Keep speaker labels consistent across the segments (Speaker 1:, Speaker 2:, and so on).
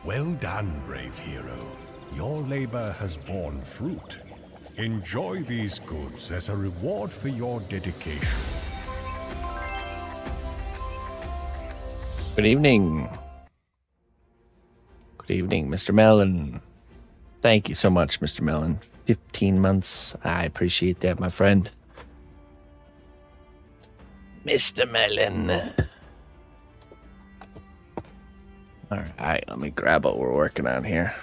Speaker 1: Well done, brave hero. Your labor has borne fruit. Enjoy these goods as a reward for your dedication.
Speaker 2: Good evening. Good evening, Mr. Mellon. Thank you so much, Mr. Mellon. 15 months. I appreciate that, my friend. Mr. Mellon. All right, let me grab what we're working on here.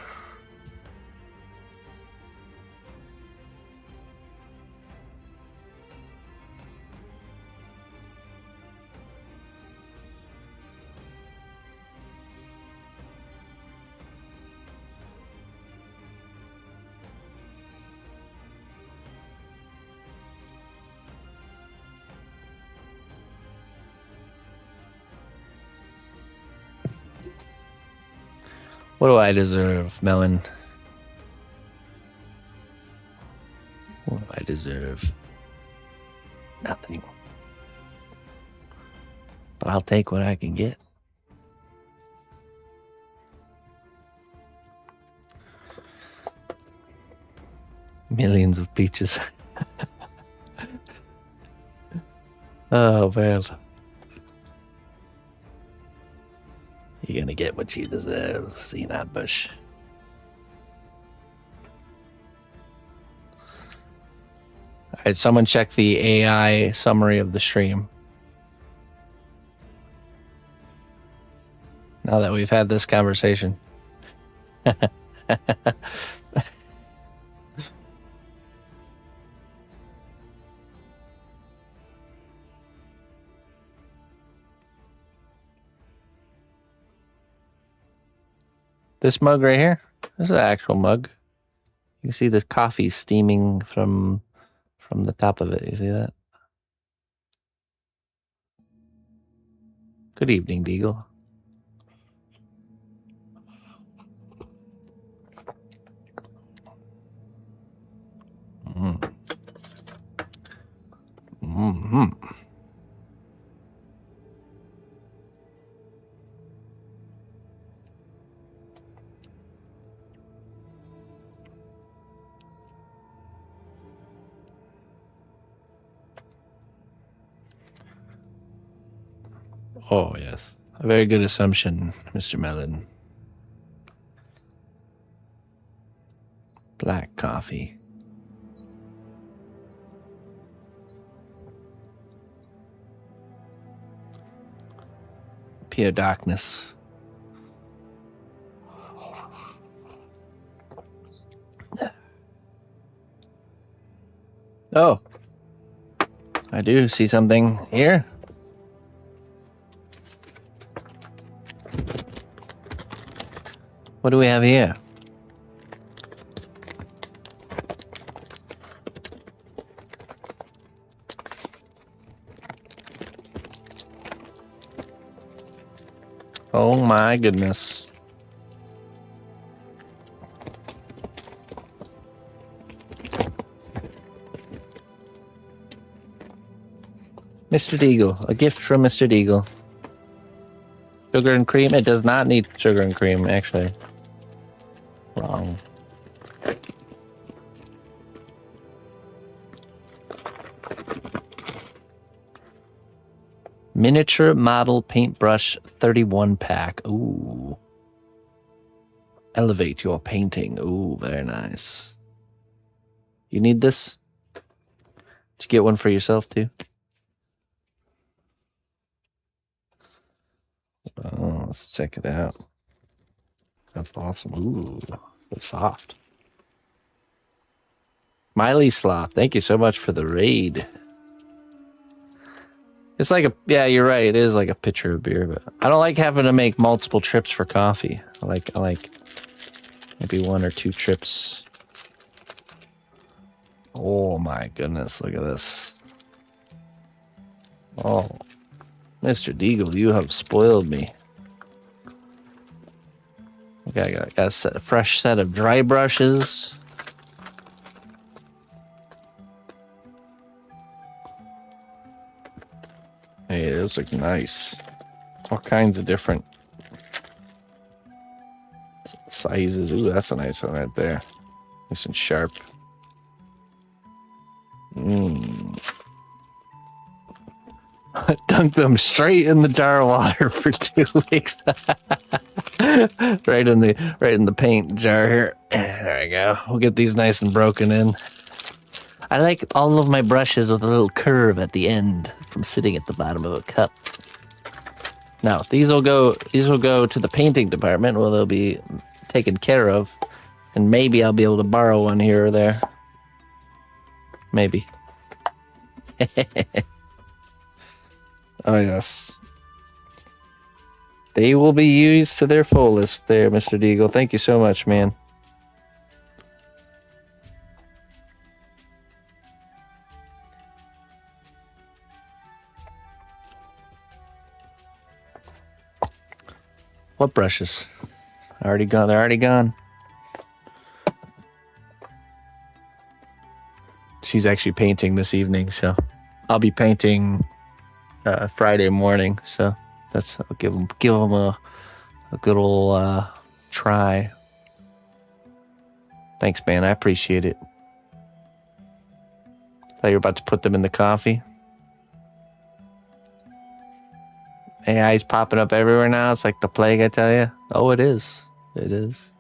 Speaker 2: What do I deserve, Mellon? What do I deserve? Nothing. But I'll take what I can get. Millions of peaches. Oh, man. You're gonna get what you deserve, cnotbusch. All right, someone check the AI summary of the stream. Now that we've had this conversation. This mug right here, this is an actual mug. You can see the coffee steaming from the top of it. You see that? Good evening, Deagle. Mm-hmm. Oh, yes. A very good assumption, Mr. Mellon. Black coffee. Pure darkness. Oh. I do see something here. What do we have here? Oh my goodness. Mr. Deagle, a gift from Mr. Deagle. Sugar and cream? It does not need sugar and cream, actually. Wrong. Miniature model paintbrush 31 pack. Ooh. Elevate your painting. Ooh, very nice. You need this? Did you get one for yourself too? Oh, let's check it out. That's awesome. Ooh, it's soft. Miley Sloth, thank you so much for the raid. It's like yeah, you're right. It is like a pitcher of beer, but I don't like having to make multiple trips for coffee. I like maybe 1 or 2 trips. Oh my goodness, look at this. Oh, Mr. Deagle, you have spoiled me. Okay, I got a fresh set of dry brushes. Hey, those look nice. All kinds of different sizes. Ooh, that's a nice one right there. Nice and sharp. Dunk them straight in the jar of water for 2 weeks. right in the paint jar here. There we go. We'll get these nice and broken in. I like all of my brushes with a little curve at the end from sitting at the bottom of a cup. Now, these will go to the painting department where they'll be taken care of, and maybe I'll be able to borrow one here or there. Maybe. Oh, yes. They will be used to their fullest there, Mr. Deagle. Thank you so much, man. What brushes? Already gone. They're already gone. She's actually painting this evening, so I'll be painting Friday morning. So I'll give them a good old try. Thanks, man. I appreciate it. Thought you were about to put them in the coffee. AI's popping up everywhere now. It's like the plague, I tell you. Oh, it is. It is.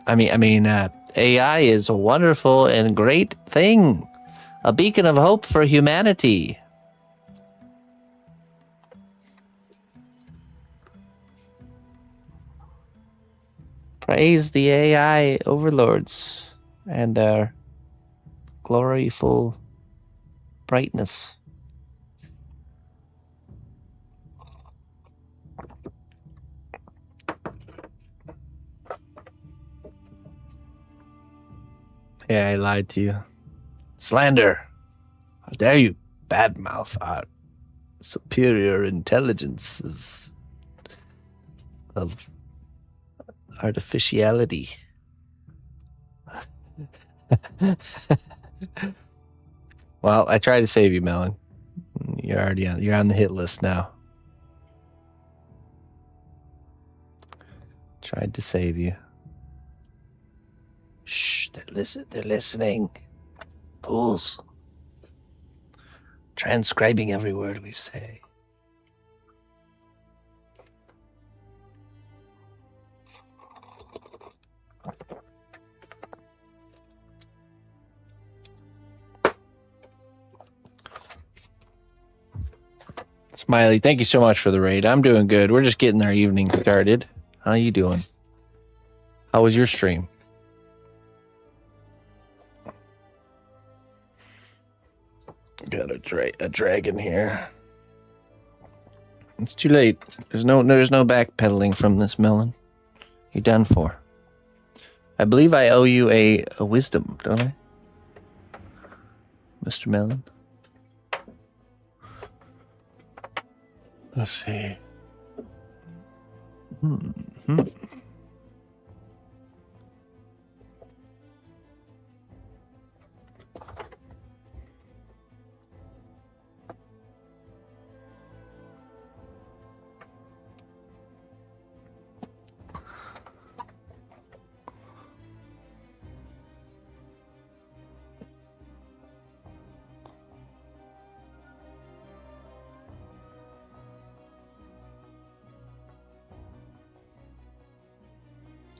Speaker 2: I mean, AI is a wonderful and great thing. A beacon of hope for humanity. Praise the AI overlords and their gloryful brightness. Yeah, I lied to you. Slander. How dare you badmouth our superior intelligences of artificiality. Well, I tried to save you, Melon. You're on the hit list now. Tried to save you. Shh, they're listening. Fools. Transcribing every word we say. Smiley, thank you so much for the raid. I'm doing good. We're just getting our evening started. How you doing? How was your stream? Got a dragon here. It's too late. There's no backpedaling from this, Melon. You're done for. I believe I owe you a wisdom, don't I? Mr. Melon? Let's see.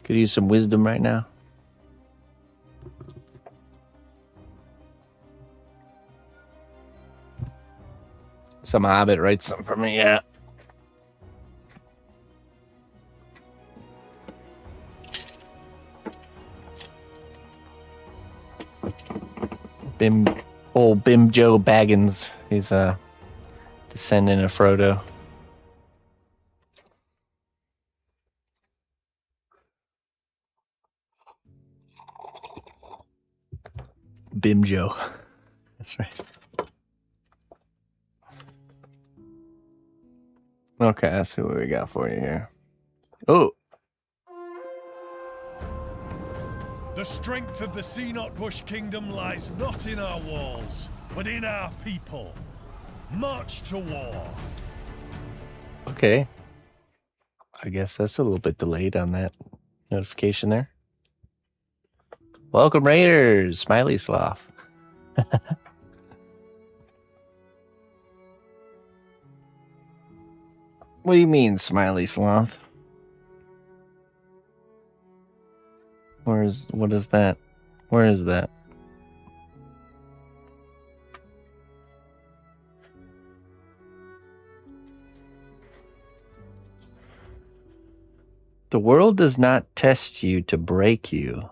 Speaker 2: Could use some wisdom right now. Some hobbit writes something for me, yeah. Old Bim Joe Baggins. He's descendant of Frodo. Bim Joe. That's right. Okay, let's see what we got for you here. Oh.
Speaker 1: The strength of the cnotbusch kingdom lies not in our walls, but in our people. March to war.
Speaker 2: Okay. I guess that's a little bit delayed on that notification there. Welcome, Raiders! Smiley Sloth. What do you mean, Smiley Sloth? What is that? Where is that? The world does not test you to break you,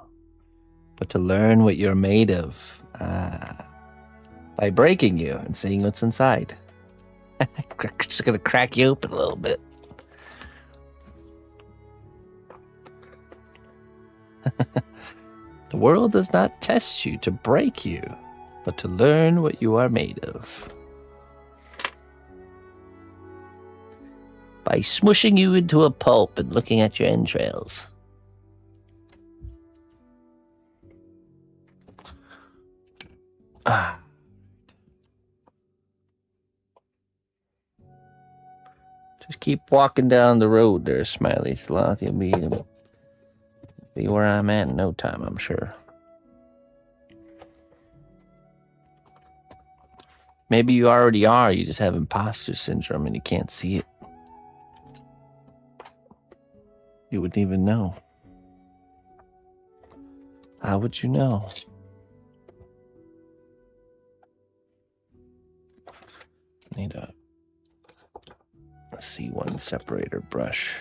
Speaker 2: but to learn what you're made of. By breaking you and seeing what's inside. Just gonna crack you open a little bit. The world does not test you to break you, but to learn what you are made of. By smushing you into a pulp and looking at your entrails. Just keep walking down the road there, Smiley Sloth. You'll be where I'm at in no time, I'm sure. Maybe you already are. You just have imposter syndrome and you can't see it. You wouldn't even know. How would you know? Need a C1 separator brush.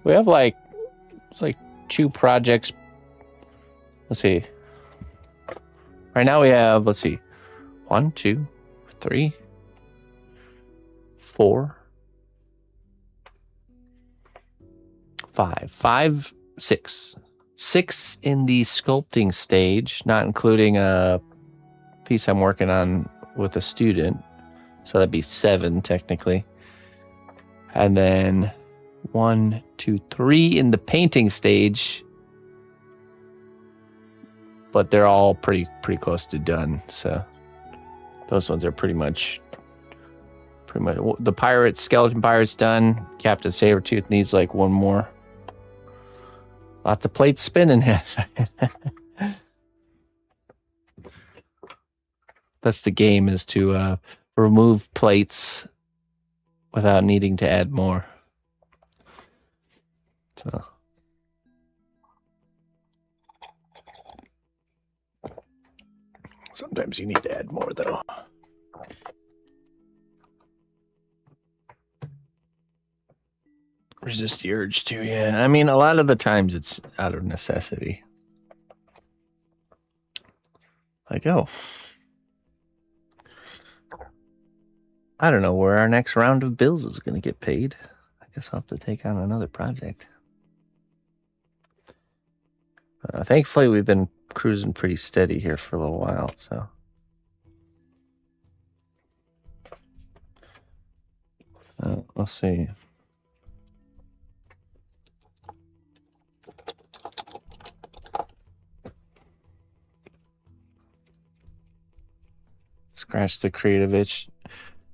Speaker 2: We have it's like 2 projects. Let's see. Right now we have, 1, 2, 3, 4, 5, 6. 6 in the sculpting stage, not including a piece I'm working on with a student. So that'd be 7 technically. And then 1, 2, 3 in the painting stage. But they're all pretty close to done. So those ones are pretty much the skeleton pirate's done. Captain Sabretooth needs like 1 more. Lot the plates spinning. That's the game, is to remove plates without needing to add more. So sometimes you need to add more, though. Resist the urge to, yeah. I mean, a lot of the times it's out of necessity. Like, oh, I don't know where our next round of bills is going to get paid. I guess I'll have to take on another project. Thankfully, we've been cruising pretty steady here for a little while, so. Let's see. Scratch the creative itch.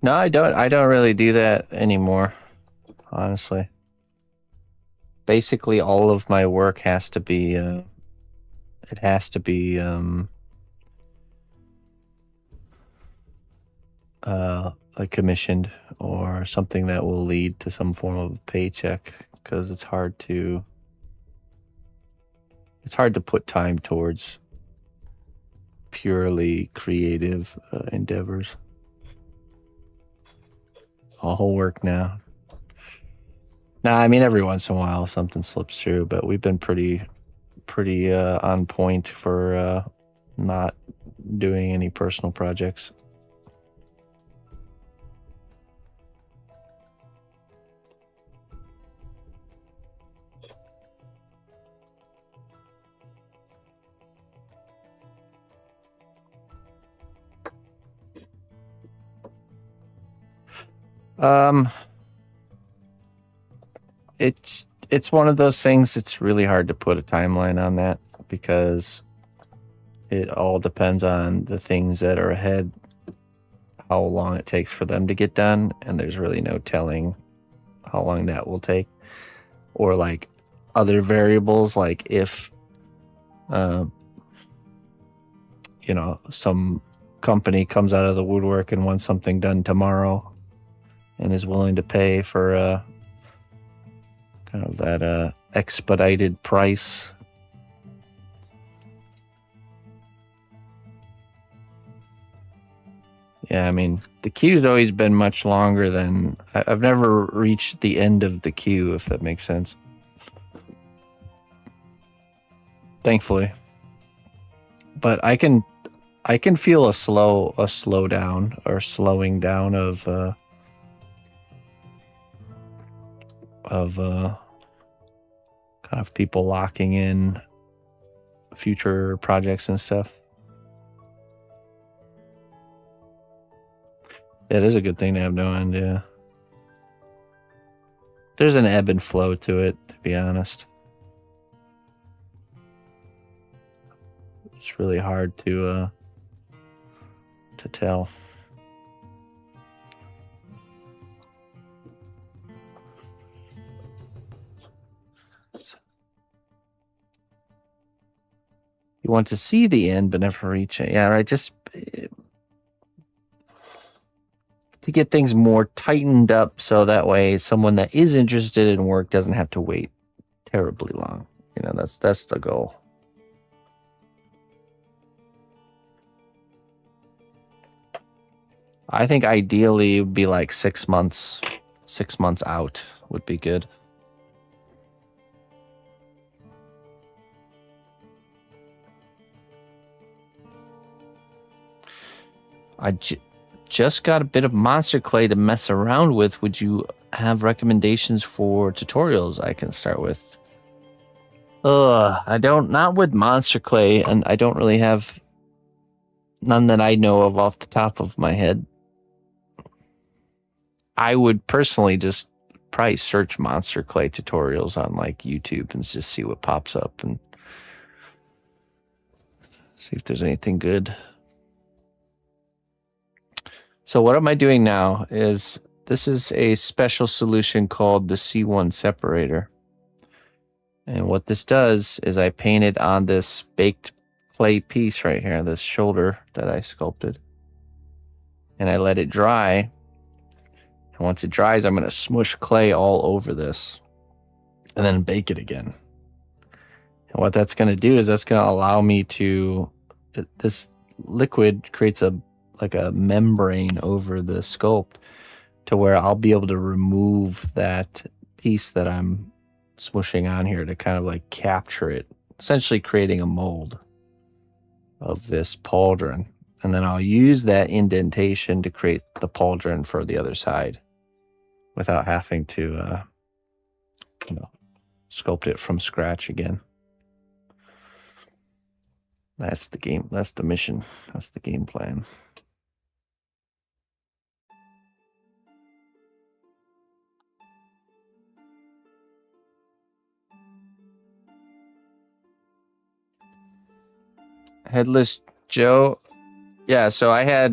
Speaker 2: No, I don't really do that anymore, honestly. Basically, all of my work has to be like commissioned or something that will lead to some form of a paycheck, because it's hard to put time towards purely creative endeavors. All work now. Nah, I mean, every once in a while something slips through, but we've been pretty on point for not doing any personal projects. it's one of those things. It's really hard to put a timeline on that because it all depends on the things that are ahead, how long it takes for them to get done, and there's really no telling how long that will take. Or like other variables, like if some company comes out of the woodwork and wants something done tomorrow and is willing to pay for kind of that expedited price. Yeah, I mean, the queue's always been much longer than... I've never reached the end of the queue, if that makes sense. Thankfully. But I can feel a slowdown or slowing down of kind of people locking in future projects and stuff. It is a good thing to have no end, yeah. There's an ebb and flow to it, to be honest. It's really hard to tell. You want to see the end, but never reach it. Yeah, right. Just to get things more tightened up so that way someone that is interested in work doesn't have to wait terribly long. You know, that's the goal. I think ideally it would be like 6 months. 6 months out would be good. I just got a bit of monster clay to mess around with. Would you have recommendations for tutorials I can start with? Not with monster clay, and I don't really have none that I know of off the top of my head. I would personally just probably search monster clay tutorials on like YouTube and just see what pops up and see if there's anything good. So what am I doing now is this is a special solution called the C1 separator. And what this does is I painted on this baked clay piece right here, this shoulder that I sculpted. And I let it dry. And once it dries, I'm going to smush clay all over this and then bake it again. And what that's going to do is that's going to allow me to, this liquid creates like a membrane over the sculpt to where I'll be able to remove that piece that I'm smushing on here to kind of like capture it, essentially creating a mold of this pauldron. And then I'll use that indentation to create the pauldron for the other side without having to, sculpt it from scratch again. That's the game. That's the mission. That's the game plan. Headless Joe. Yeah, so I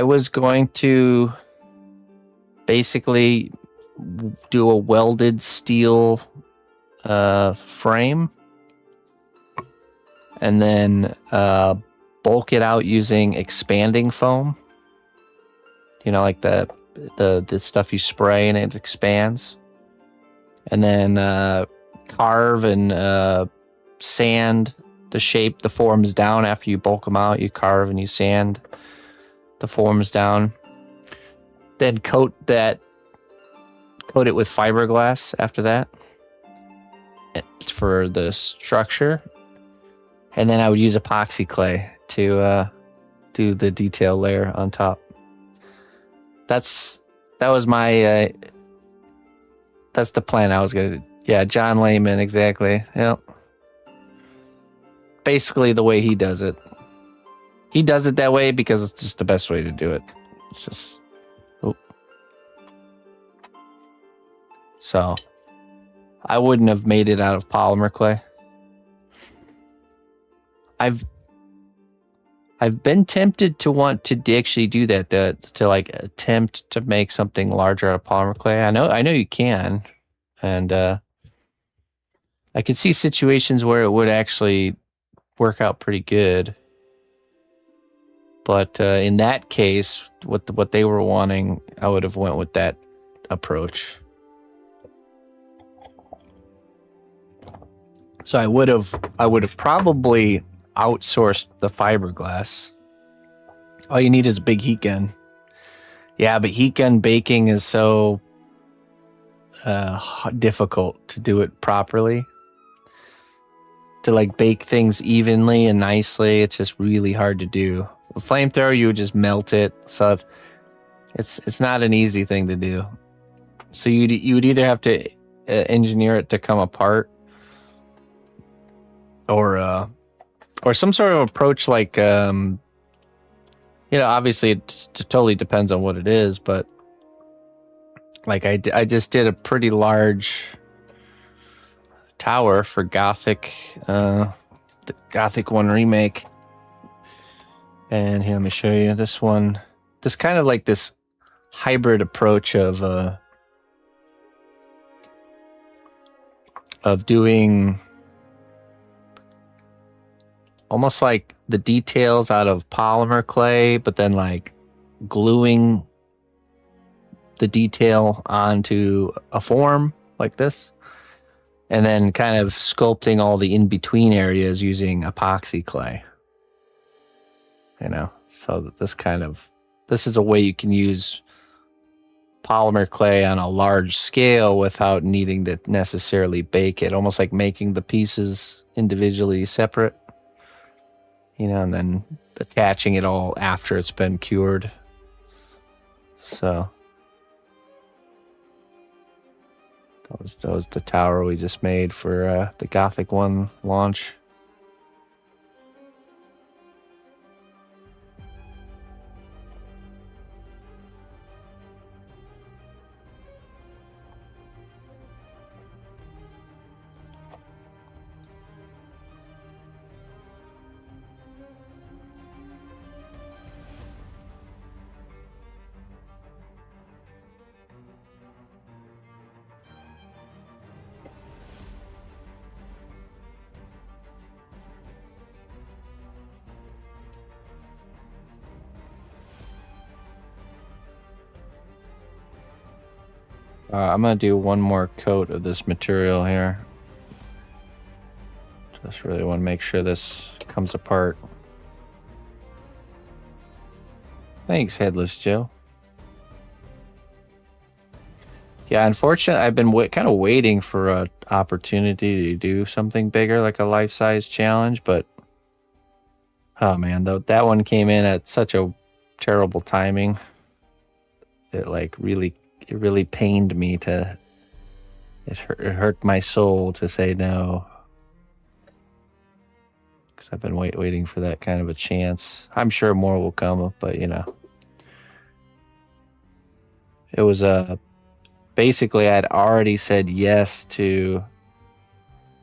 Speaker 2: was going to basically do a welded steel frame and then bulk it out using expanding foam. You know, like the stuff you spray and it expands. And then carve and sand the shape, the forms down after you bulk them out. You carve and you sand the forms down. Then coat it with fiberglass after that for the structure. And then I would use epoxy clay to do the detail layer on top. That's the plan I was gonna do. Yeah, John Layman, exactly. Yep. Basically the way he does it. He does it that way because it's just the best way to do it. It's just... Oh. So I wouldn't have made it out of polymer clay. I've been tempted to want to actually do that, to like attempt to make something larger out of polymer clay. I know you can, and I could see situations where it would actually work out pretty good. But in that case, what they were wanting, I would have went with that approach. So I would have probably outsourced the fiberglass. All you need is a big heat gun. Yeah, but heat gun baking is so difficult to do it properly. To like bake things evenly and nicely, it's just really hard to do. With flamethrower, you would just melt it, so it's not an easy thing to do. So you would either have to engineer it to come apart, or some sort of approach like obviously it totally depends on what it is, but like I just did a pretty large tower for Gothic, the Gothic 1 remake. And here, let me show you this one. This kind of like this hybrid approach of doing almost like the details out of polymer clay, but then like gluing the detail onto a form like this, and then kind of sculpting all the in-between areas using epoxy clay. So this is a way you can use polymer clay on a large scale without needing to necessarily bake it, almost like making the pieces individually separate, and then attaching it all after it's been cured. So that was the tower we just made for the Gothic 1 launch. I'm going to do one more coat of this material here. Just really want to make sure this comes apart. Thanks, Headless Joe. Yeah, unfortunately, I've been kind of waiting for an opportunity to do something bigger, like a life-size challenge, but oh man, that one came in at such a terrible timing. It really pained me it hurt my soul to say no, because I've been waiting for that kind of a chance. I'm sure more will come, but it was basically I'd already said yes to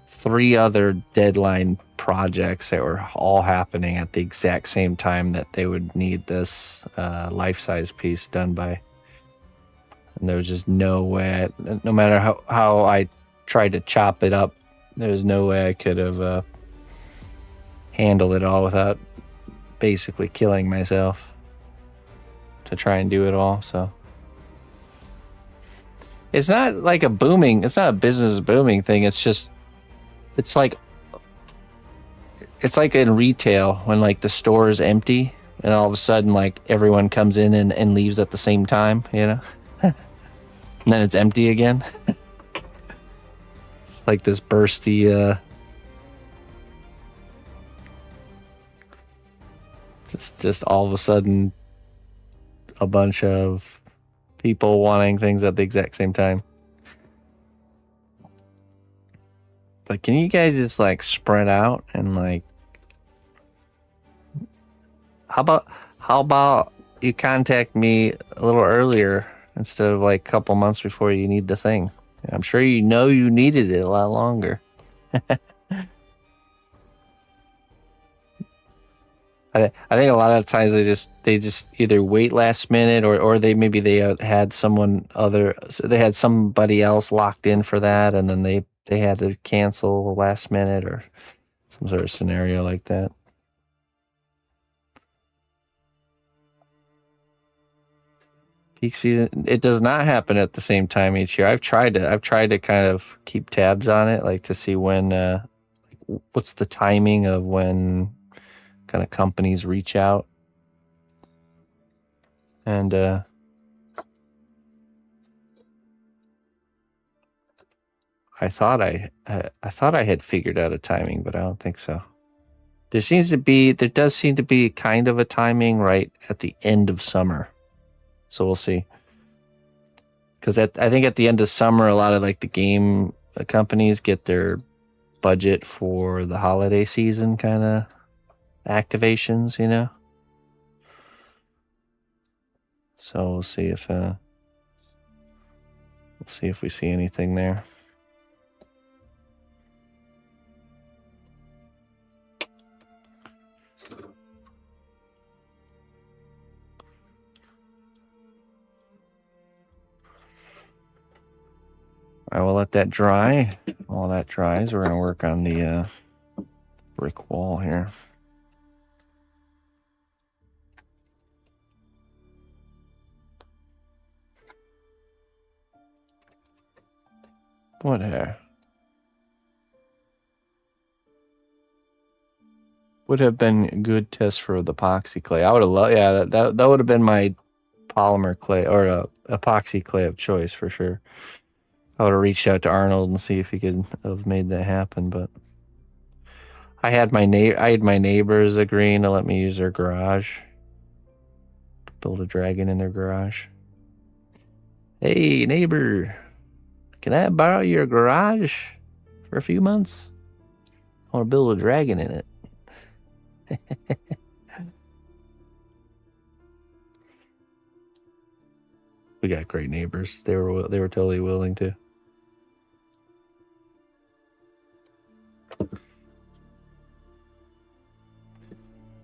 Speaker 2: 3 other deadline projects that were all happening at the exact same time that they would need this life-size piece done by. And there was just no way, no matter how I tried to chop it up, there was no way I could have handled it all without basically killing myself to try and do it all. So it's not like it's not a business booming thing. It's like in retail when like the store is empty and all of a sudden like everyone comes in and leaves at the same time, and then it's empty again. It's like this bursty, just all of a sudden a bunch of people wanting things at the exact same time. Like, can you guys just like spread out and like, how about you contact me a little earlier instead of like a couple months before you need the thing, I'm sure you know you needed it a lot longer. I think a lot of times they just either wait last minute or they had so they had somebody else locked in for that, and then they had to cancel last minute or some sort of scenario like that. Peak season, it does not happen at the same time each year. I've tried to kind of keep tabs on it, like to see when what's the timing of when kind of companies reach out. And I thought I had figured out a timing, but I don't think so. There does seem to be kind of a timing right at the end of summer. So we'll see. Because I think at the end of summer, a lot of like the game companies get their budget for the holiday season kind of activations, you know. So we'll see if we see anything there. I will let that dry. While that dries, we're going to work on the brick wall here. What here? Would have been good test for the epoxy clay. I would have loved, yeah, that would have been my polymer clay or epoxy clay of choice for sure. I would have reached out to Arnold and see if he could have made that happen, but I had my neighbors agreeing to let me use their garage, build a dragon in their garage. Hey neighbor, can I borrow your garage for a few months? I want to build a dragon in it. We got great neighbors. They were totally willing to.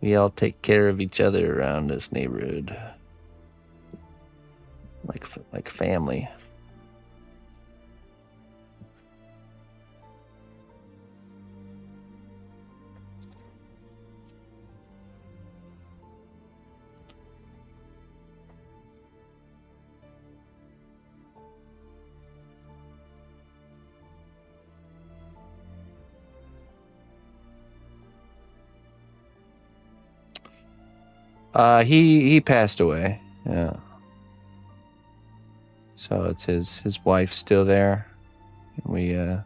Speaker 2: We all take care of each other around this neighborhood, like family. He passed away. Yeah. So it's his wife's still there. We're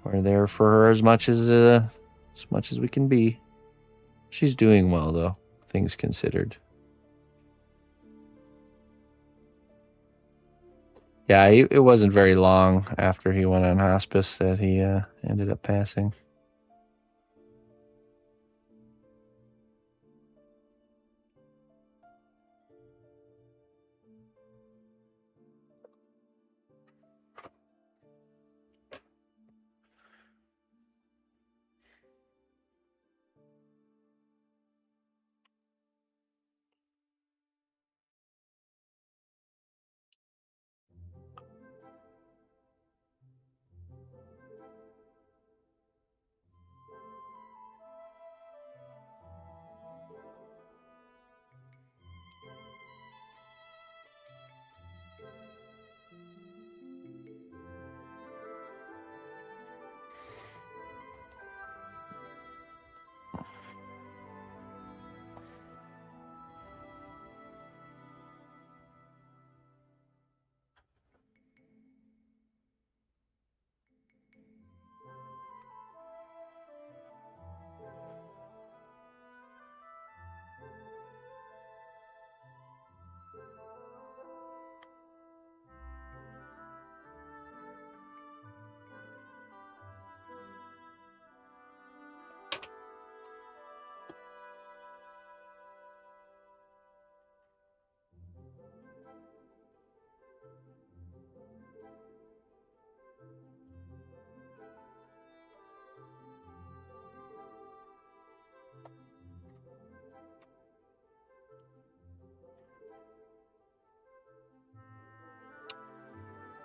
Speaker 2: there for her as much as we can be. She's doing well though, things considered. Yeah, it wasn't very long after he went on hospice that he ended up passing.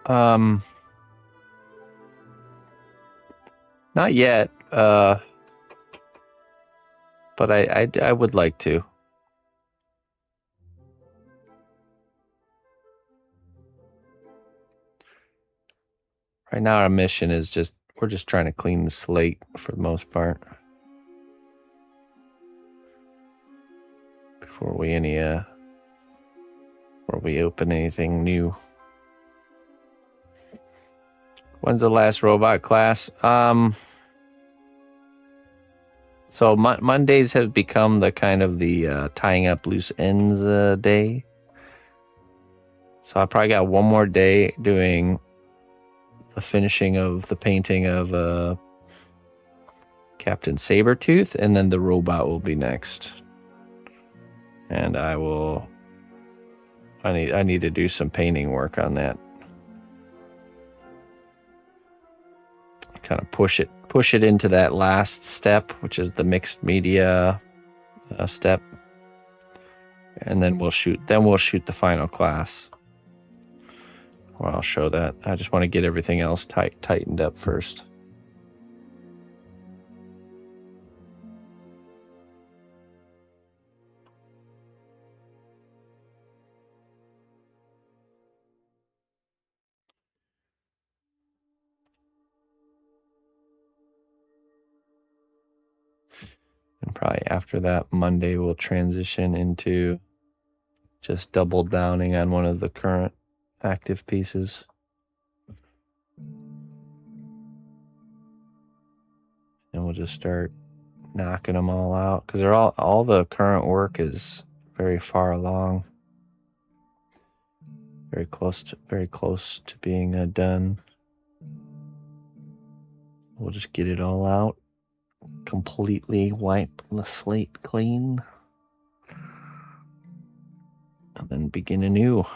Speaker 2: Not yet. But I would like to. Right now, our mission is we're just trying to clean the slate for the most part. Before we open anything new. When's the last robot class? So Mondays have become the kind of the tying up loose ends day. So I probably got one more day doing the finishing of the painting of Captain Sabretooth, and then the robot will be next. And I need to do some painting work on that. Kind of push it into that last step, which is the mixed media step. And then we'll shoot the final class. Well, I'll show that. I just want to get everything else tightened up first. And probably after that, Monday we'll transition into just double downing on one of the current active pieces. And we'll just start knocking them all out, because they're all the current work is very far along, very close to being done. We'll just get it all out, completely wipe the slate clean, and then begin anew.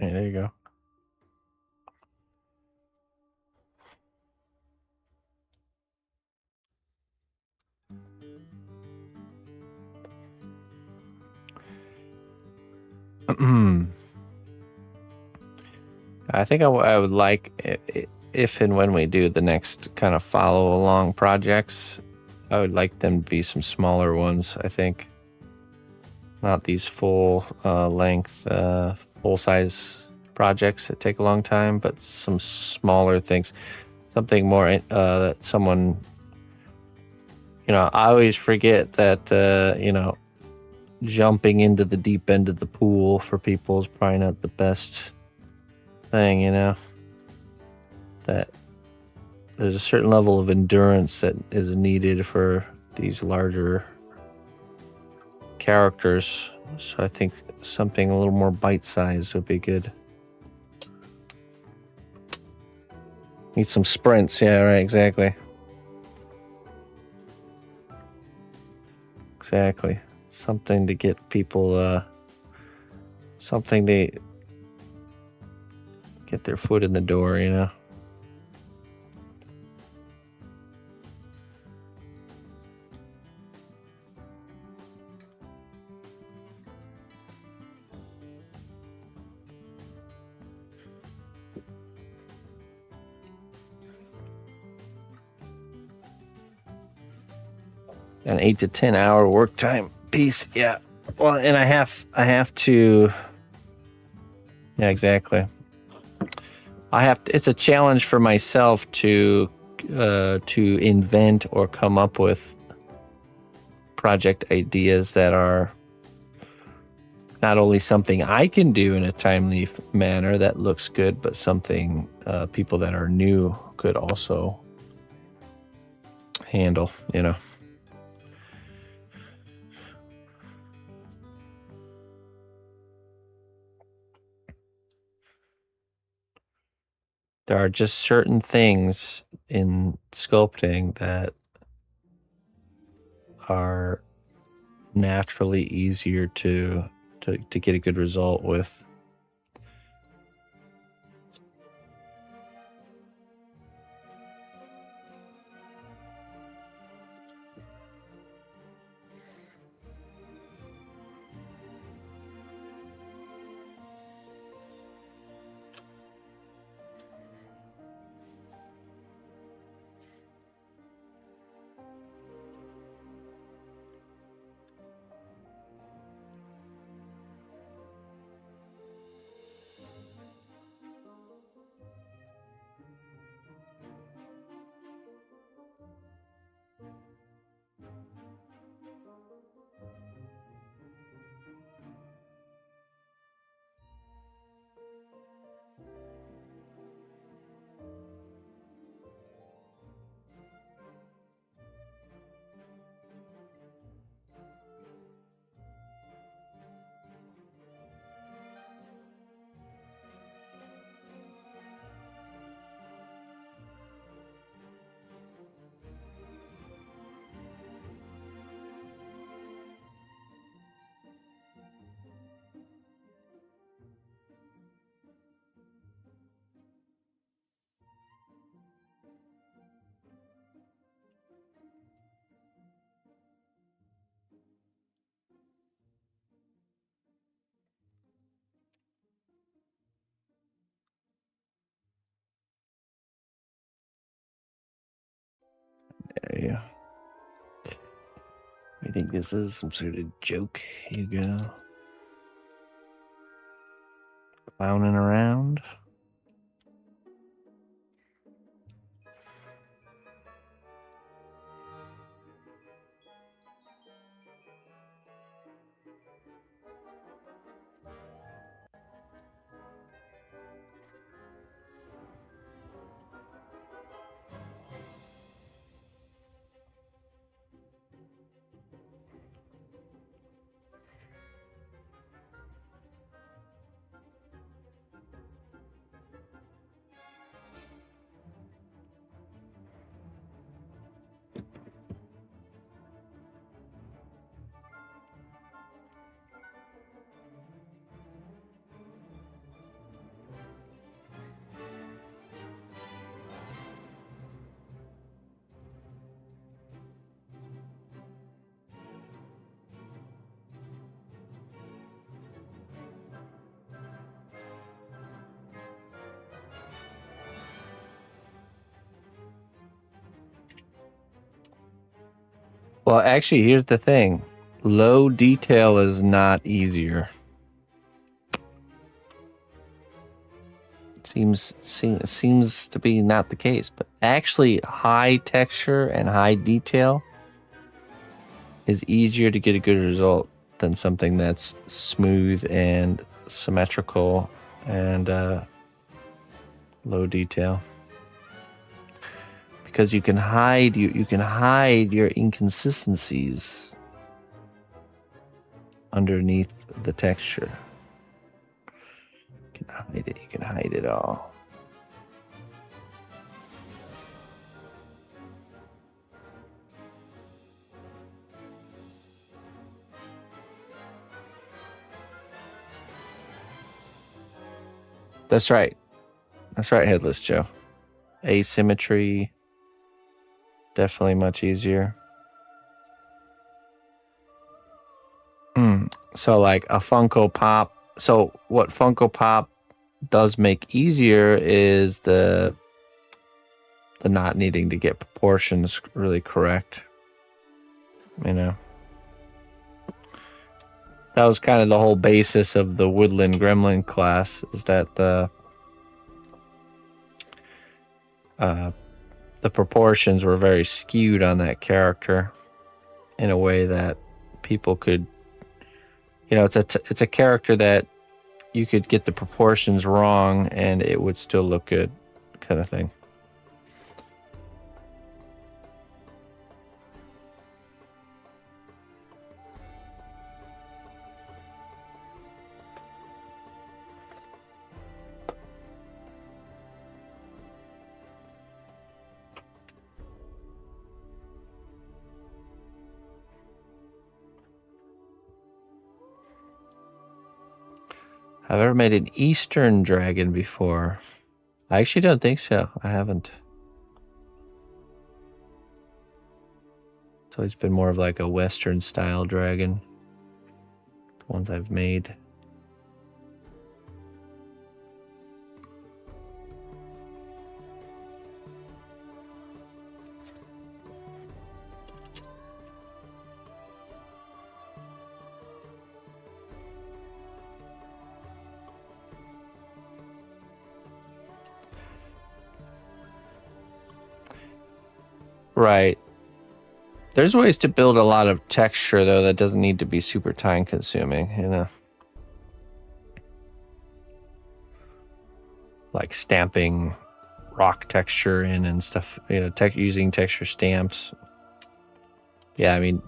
Speaker 2: Yeah, there you go. I think I would like, if and when we do the next kind of follow along projects, I would like them to be some smaller ones, I think. Not these full length, full size projects that take a long time, but some smaller things. Something more that someone, I always forget that, jumping into the deep end of the pool for people is probably not the best thing, that there's a certain level of endurance that is needed for these larger characters. So I think something a little more bite-sized would be good. Need some sprints. Yeah, right, exactly. Exactly. Something to get people, something to get their foot in the door, you know? An 8 to 10 hour work time piece. Yeah. Well, and I have to. Yeah, exactly. It's a challenge for myself to invent or come up with project ideas that are not only something I can do in a timely manner that looks good, but something people that are new could also handle, you know. There are just certain things in sculpting that are naturally easier to get a good result with. There you go. I think this is some sort of joke, Hugo. Clowning around. Well, actually, here's the thing. Low detail is not easier. Seems to be not the case, but actually high texture and high detail is easier to get a good result than something that's smooth and symmetrical and low detail. Because you can hide your inconsistencies underneath the texture. You can hide it all. That's right. That's right, Headless Joe. Asymmetry, definitely much easier. So like a Funko Pop. So what Funko Pop does make easier is the not needing to get proportions really correct. You know. That was kind of the whole basis of the Woodland Gremlin class, is that the proportions were very skewed on that character in a way that people could, it's a character that you could get the proportions wrong and it would still look good, kind of thing. I've ever made an Eastern dragon before. I actually don't think so. I haven't. It's always been more of like a Western style dragon. The ones I've made. Right. There's ways to build a lot of texture, though, that doesn't need to be super time consuming, Like stamping rock texture in and stuff, using texture stamps. Yeah, I mean,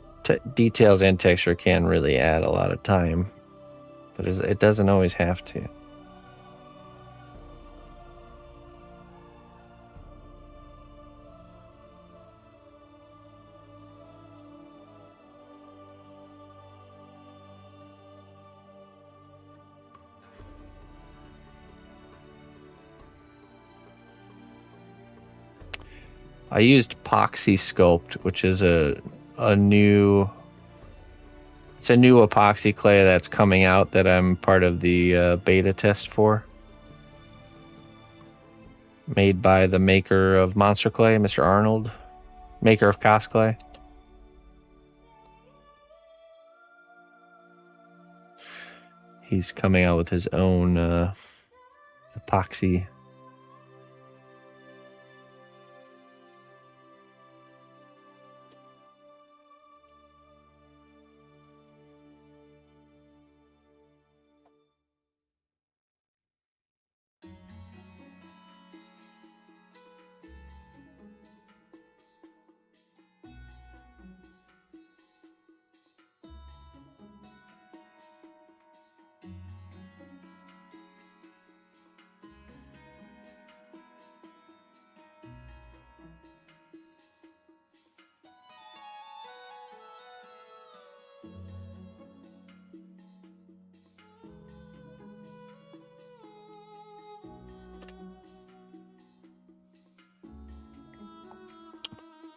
Speaker 2: details and texture can really add a lot of time, but it doesn't always have to. I used Epoxy Sculpt, which is a new epoxy clay that's coming out that I'm part of the beta test for. Made by the maker of Monster Clay, Mr. Arnold, maker of Cosplay. He's coming out with his own epoxy.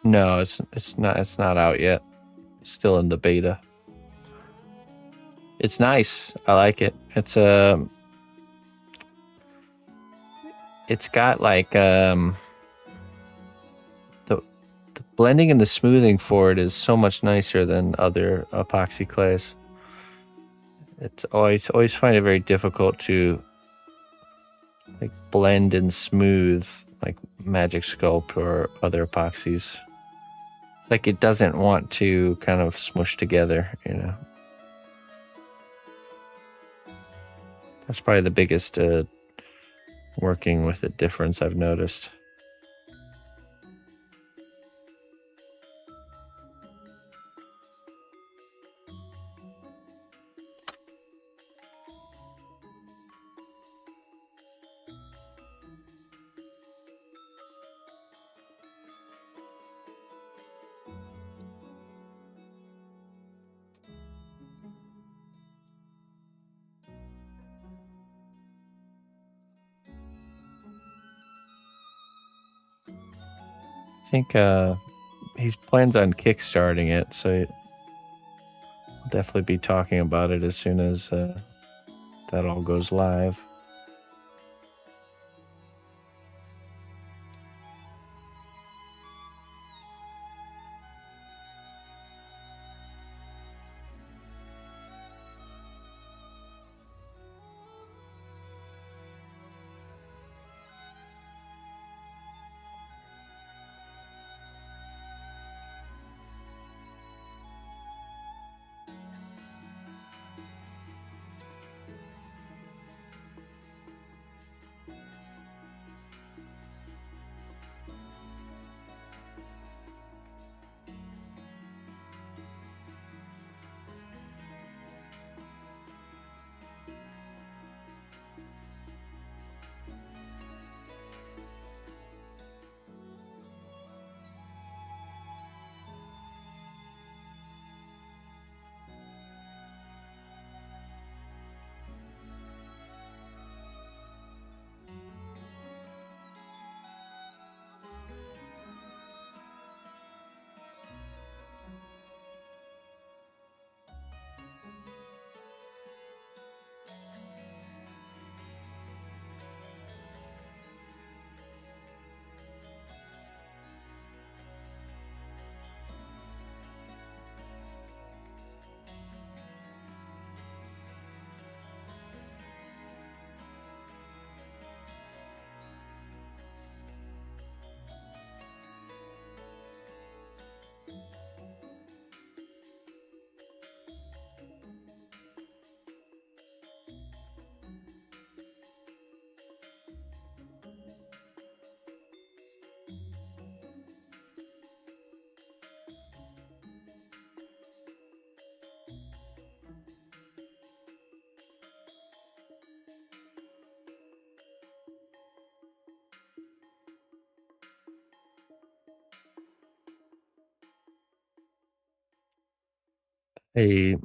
Speaker 2: No, it's not out yet. Still in the beta. It's nice. I like it. It's got like the blending and the smoothing for it is so much nicer than other epoxy clays. It's always find it very difficult to like blend and smooth like Magic Sculpt or other epoxies. It's like it doesn't want to kind of smush together, That's probably the biggest working with it difference I've noticed. think he plans on kickstarting it, so we'll definitely be talking about it as soon as that all goes live. Hey,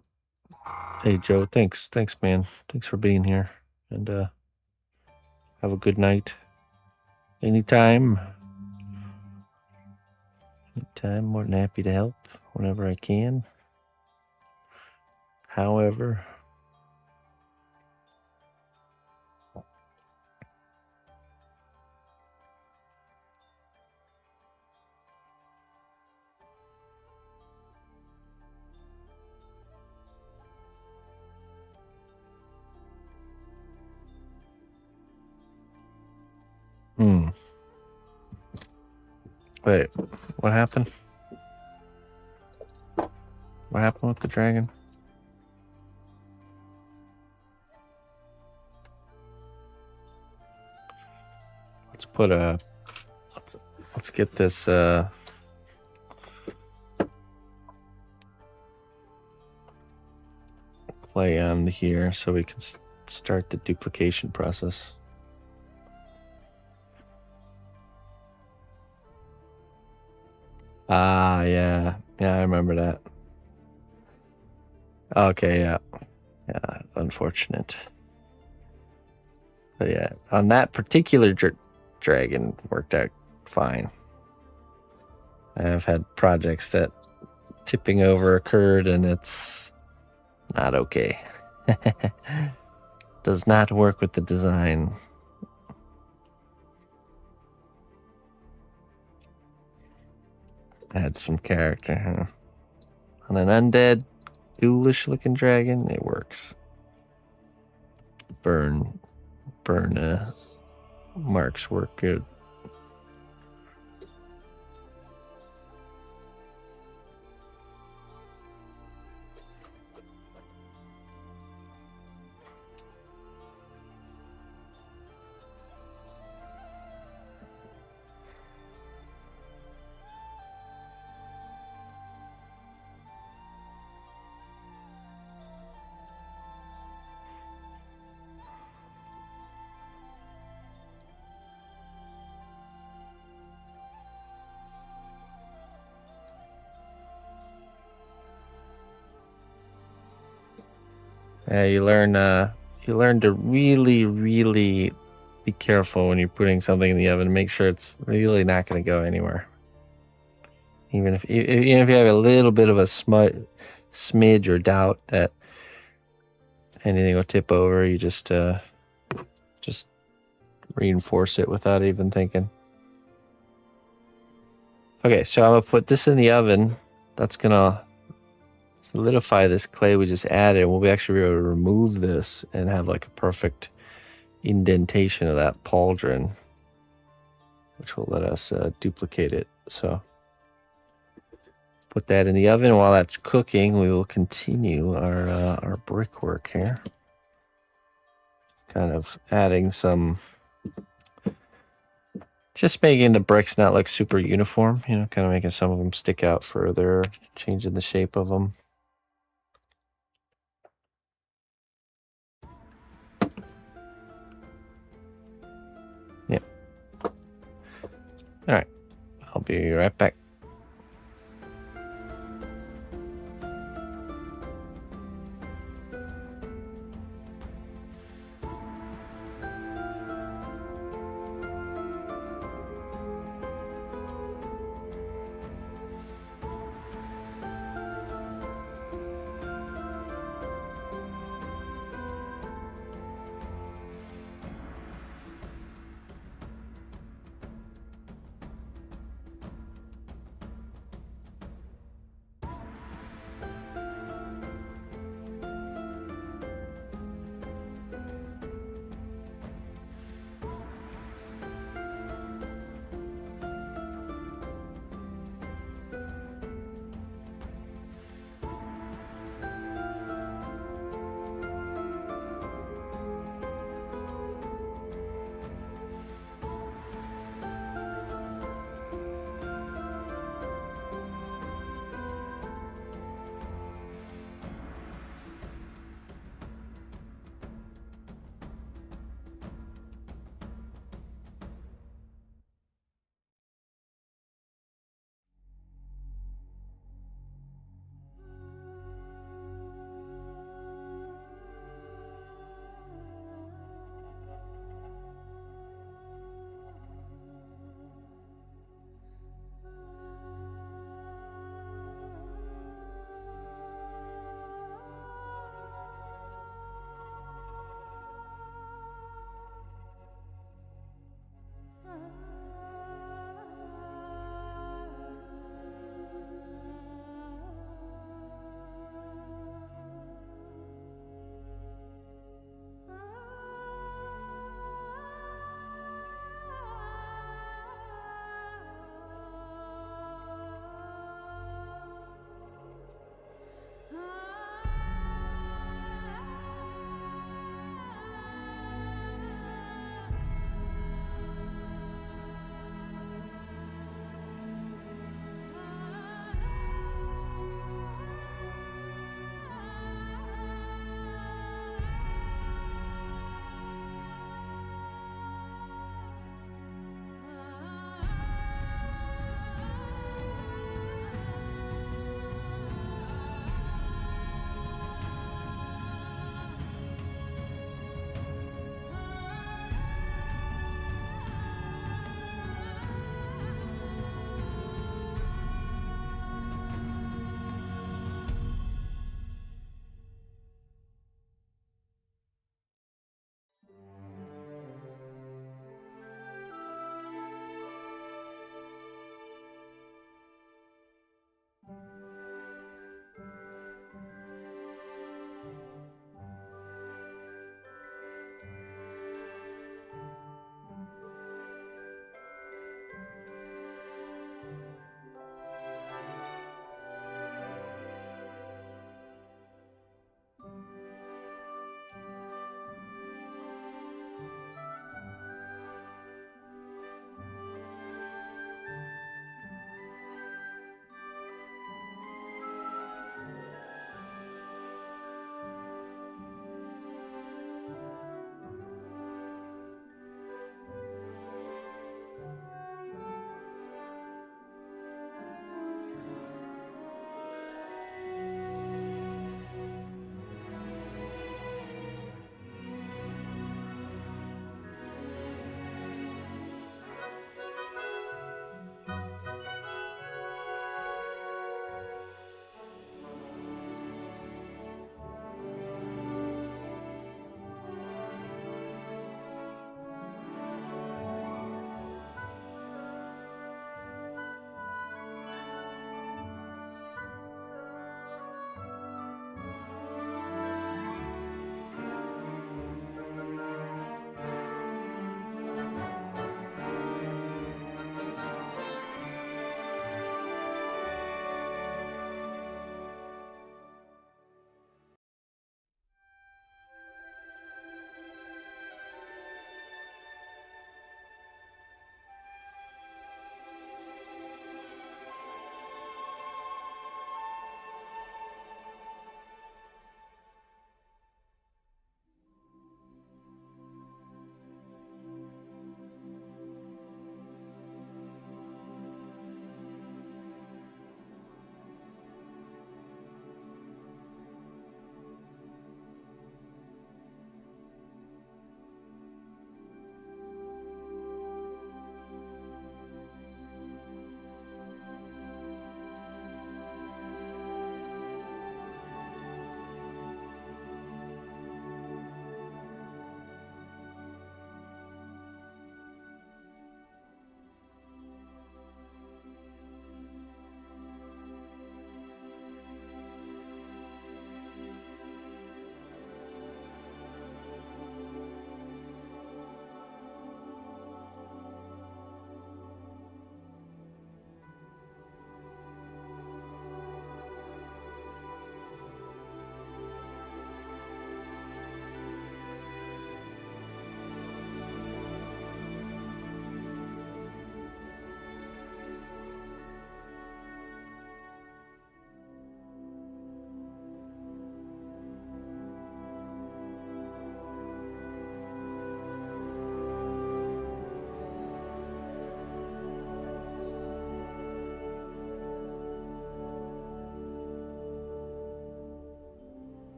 Speaker 2: Joe, thanks, man. Thanks for being here, and have a good night. Anytime, more than happy to help whenever I can. However, wait, what happened? What happened with the dragon? Let's put a. Let's get this. Play on here so we can start the duplication process. Ah, yeah, I remember that. Okay, yeah, unfortunate. But yeah, on that particular dragon worked out fine. I've had projects that tipping over occurred and it's not okay. Does not work with the design. Add some character, huh? On an undead, ghoulish looking dragon, it works. Burn marks work good. Yeah, you learn to really, be careful when you're putting something in the oven. Make sure it's really not going to go anywhere. Even if you have a little bit of a smidge or doubt that anything will tip over, you just reinforce it without even thinking. Okay, so I'm gonna put this in the oven. That's gonna solidify this clay we just added. We'll actually be able to remove this and have like a perfect indentation of that pauldron, which will let us duplicate it. So put that in the oven. While that's cooking, we will continue our brickwork here. Kind of adding some, just making the bricks not look super uniform, you know, kind of making some of them stick out further, changing the shape of them. Yeah. All right. I'll be right back.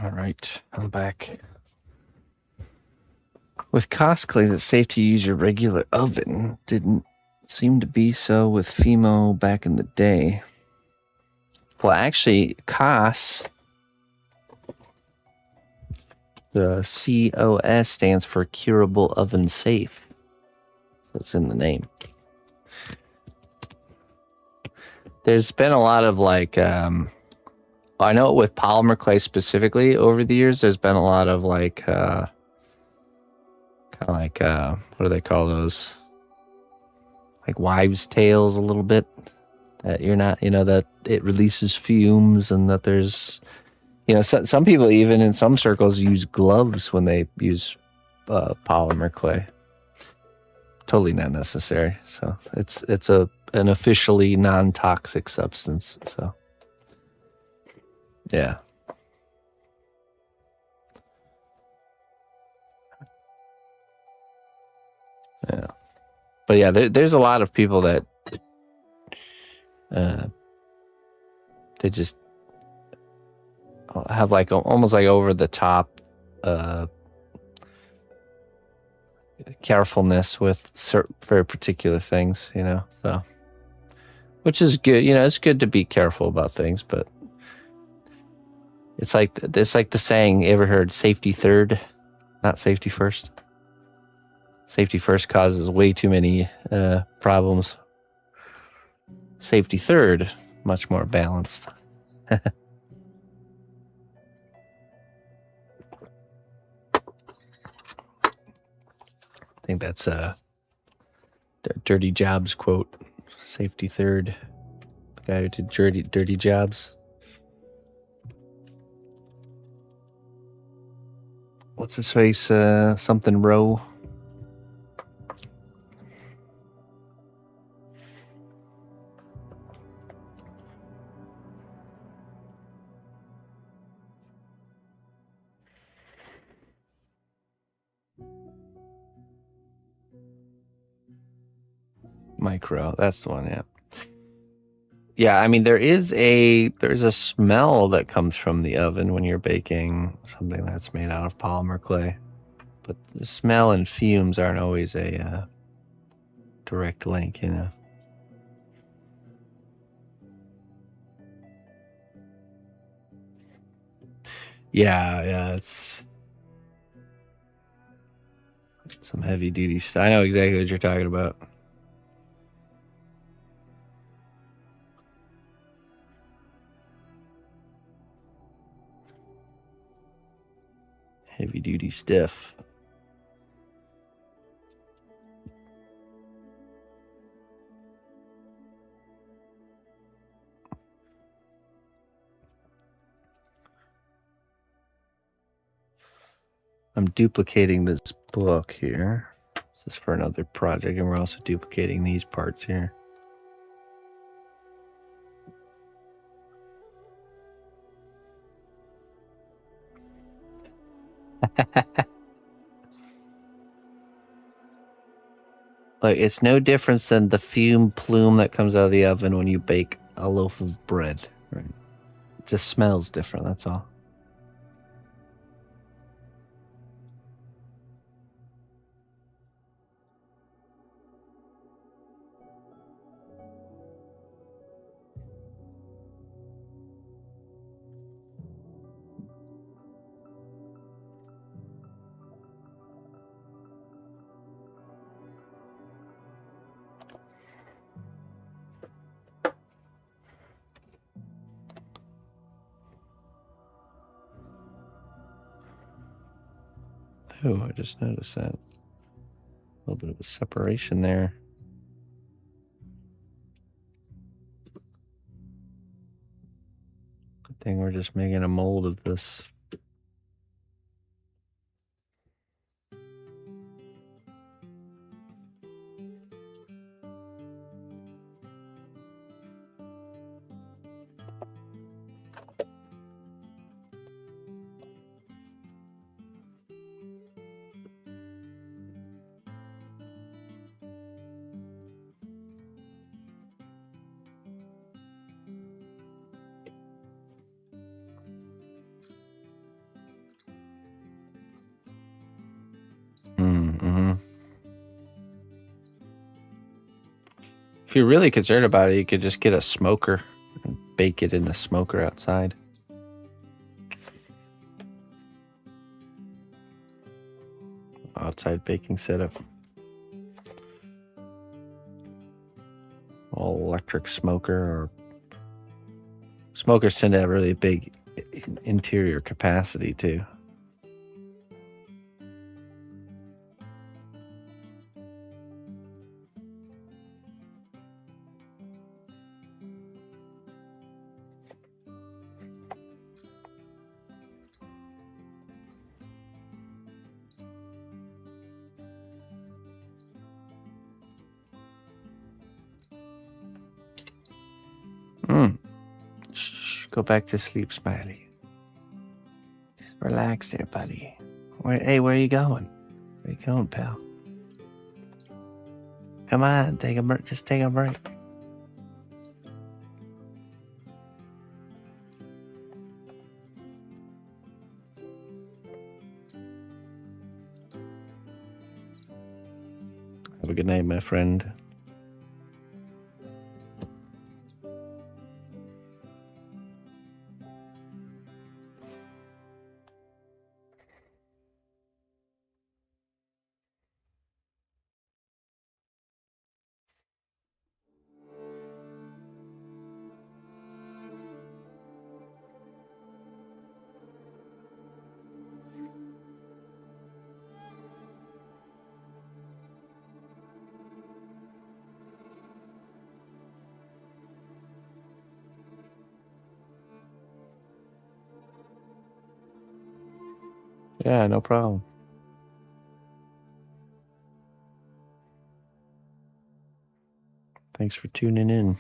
Speaker 2: All right, I'm back. With cost claims, it's safe to use your regular oven. Didn't seem to be so with Fimo back in the day. Well, actually, COS, the COS stands for Curable Oven Safe. That's in the name. There's been a lot of like, I know with polymer clay specifically over the years, there's been a lot of like, kind of like, what do they call those? Like wives' tales a little bit. That you're not, that it releases fumes and that there's, some people even in some circles use gloves when they use polymer clay. Totally not necessary. So it's an officially non-toxic substance. So yeah. Yeah. But yeah, there's a lot of people that they just have like almost like over the top carefulness with certain very particular things, so which is good. It's good to be careful about things, but it's like the saying, you ever heard safety third, not safety first? Safety first causes way too many problems. Safety third, much more balanced. I think that's a Dirty Jobs quote. Safety third. The guy who did Dirty Jobs. What's his face? Something Rowe. Micro, that's the one, yeah. Yeah, I mean there's a smell that comes from the oven when you're baking something that's made out of polymer clay. But the smell and fumes aren't always a direct link, Yeah, it's some heavy duty stuff. I know exactly what you're talking about. Heavy duty stiff. I'm duplicating this book here. This is for another project, and we're also duplicating these parts here. Like, it's no difference than the fume plume that comes out of the oven when you bake a loaf of bread. Right? It just smells different, that's all. Oh, I just noticed that. A little bit of a separation there. Good thing we're just making a mold of this. If you're really concerned about it, you could just get a smoker and bake it in the smoker outside. Outside baking setup. All electric smoker, or smokers tend to have really big interior capacity too. Shh, go back to sleep, Smiley. Just relax there, buddy. Where are you going? Where you going, pal? Come on, just take a break. Have a good night, my friend. Yeah, no problem. Thanks for tuning in.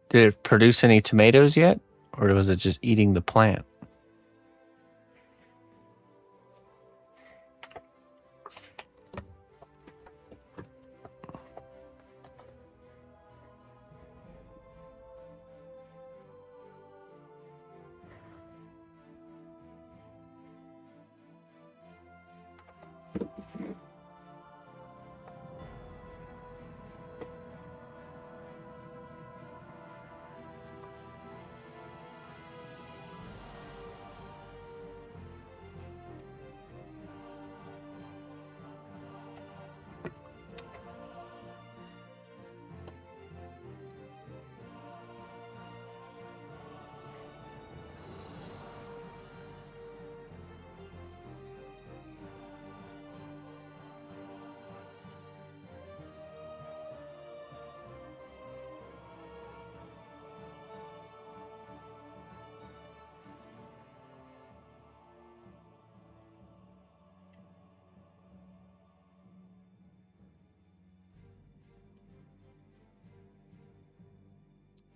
Speaker 2: Did it produce any tomatoes yet? Or was it just eating the plant?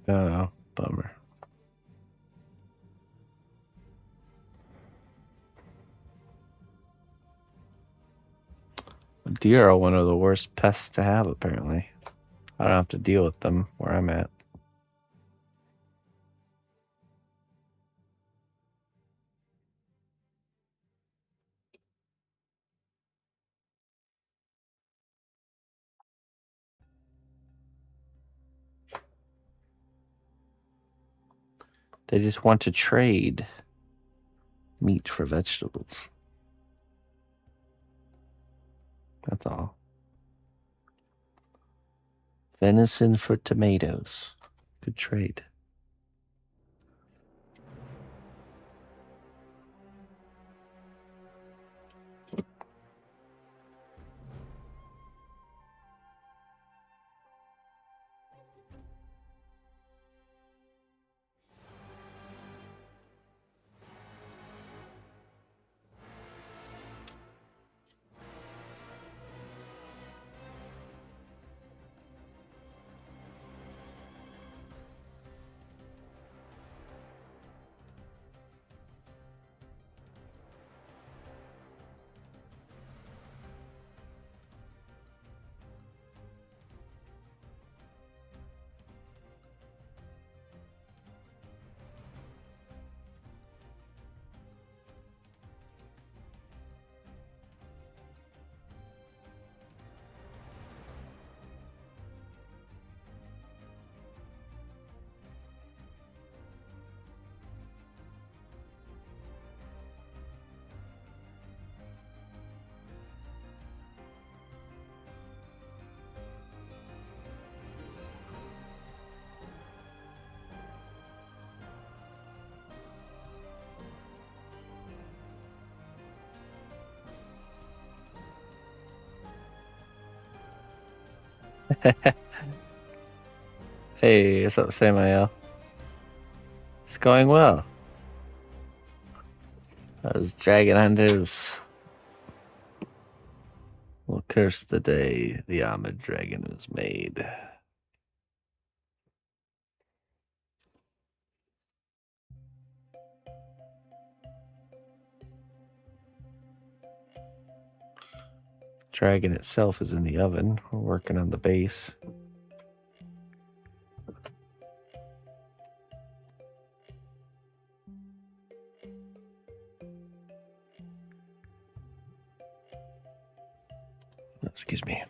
Speaker 2: Oh, bummer. Deer are one of the worst pests to have, apparently. I don't have to deal with them where I'm at. They just want to trade meat for vegetables. That's all. Venison for tomatoes. Good trade. Hey, what's up, Samael? It's going well. Those dragon hunters will curse the day the armored dragon was made. Dragon itself is in the oven. We're working on the base. Excuse me.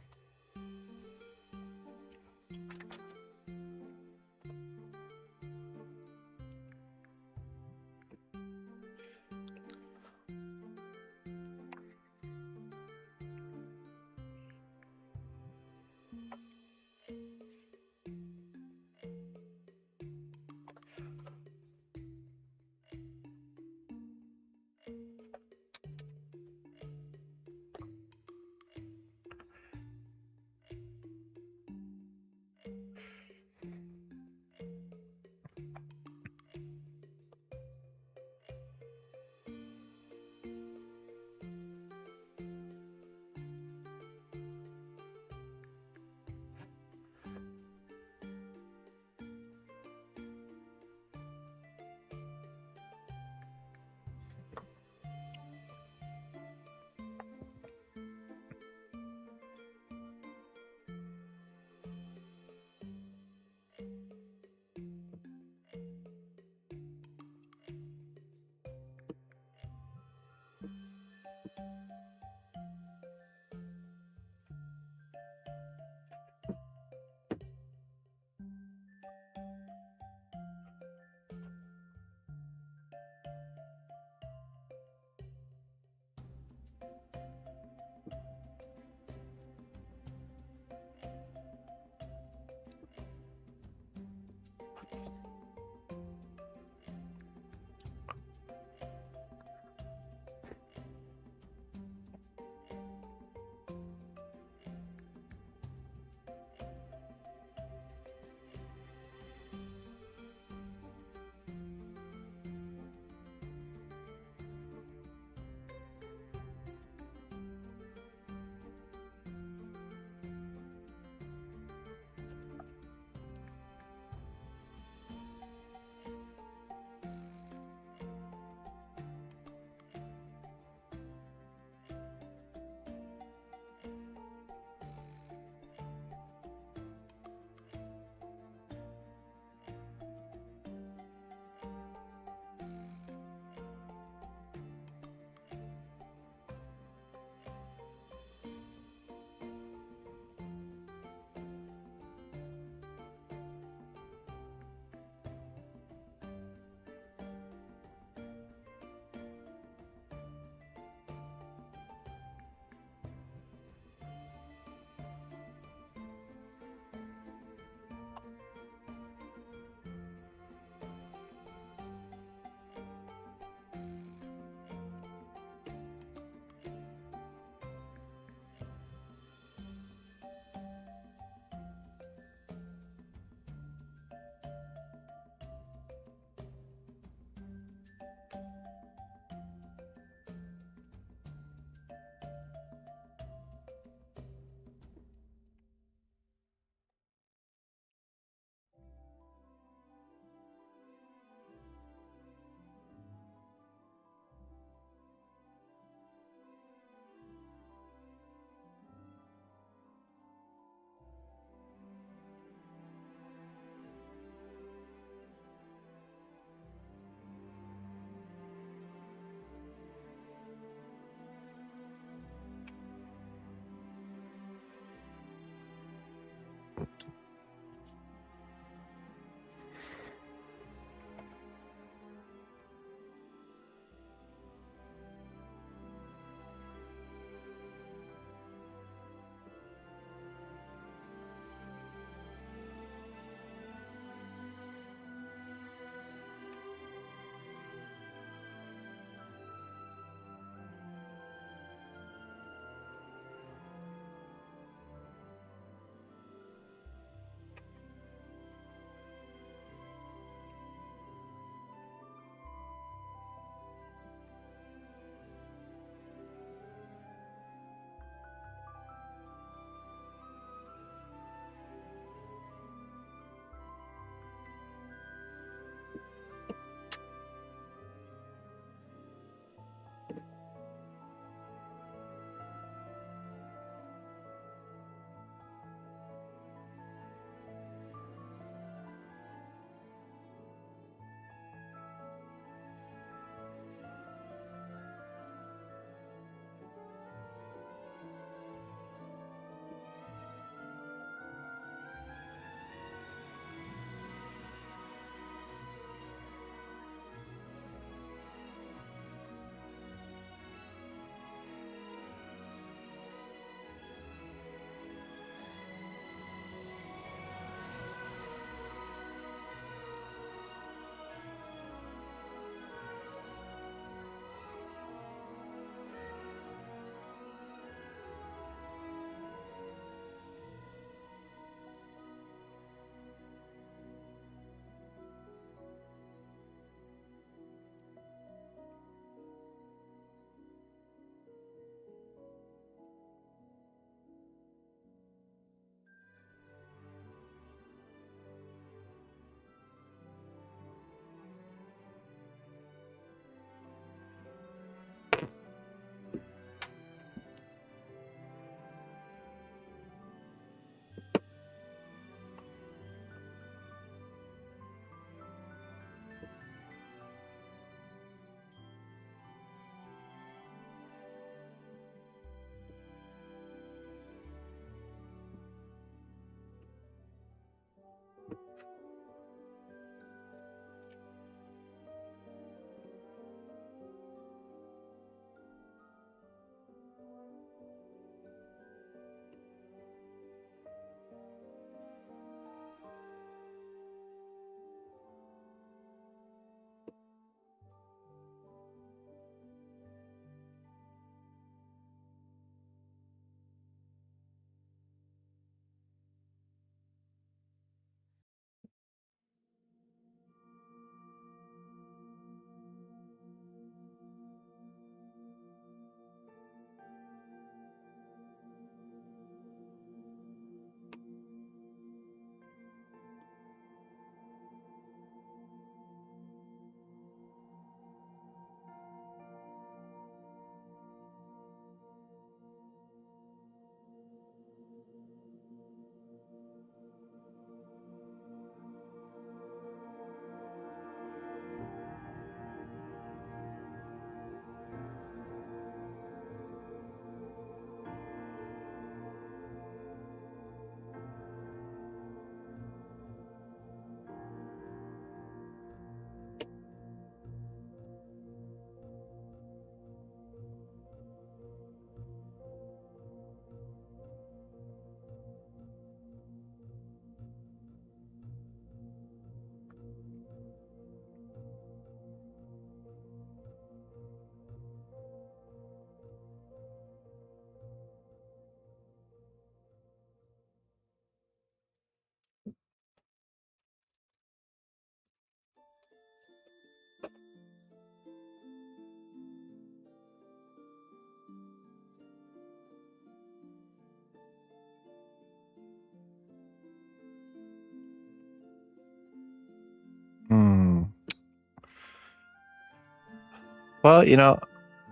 Speaker 2: Well,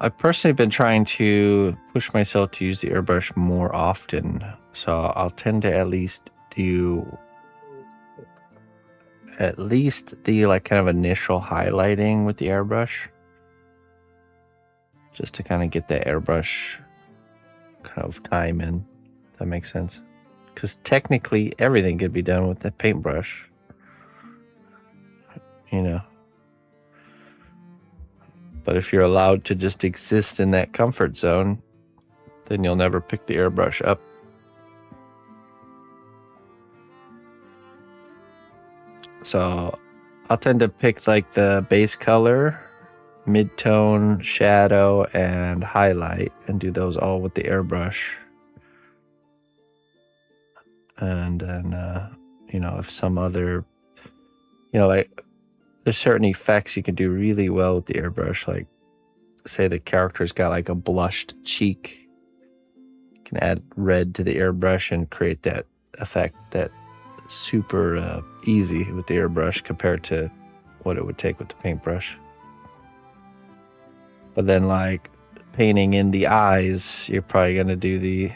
Speaker 2: I've personally been trying to push myself to use the airbrush more often. So I'll tend to at least do the like kind of initial highlighting with the airbrush, just to kind of get the airbrush kind of time in. If that makes sense. Because technically everything could be done with a paintbrush. You know. But if you're allowed to just exist in that comfort zone, then you'll never pick the airbrush up. So I'll tend to pick like the base color, mid-tone, shadow, and highlight, and do those all with the airbrush. And then, you know, if some other, you know, like there's certain effects you can do really well with the airbrush. Like, say the character's got like a blushed cheek. You can add red to the airbrush and create that effect that super easy with the airbrush compared to what it would take with the paintbrush. But then, like painting in the eyes, you're probably going to do the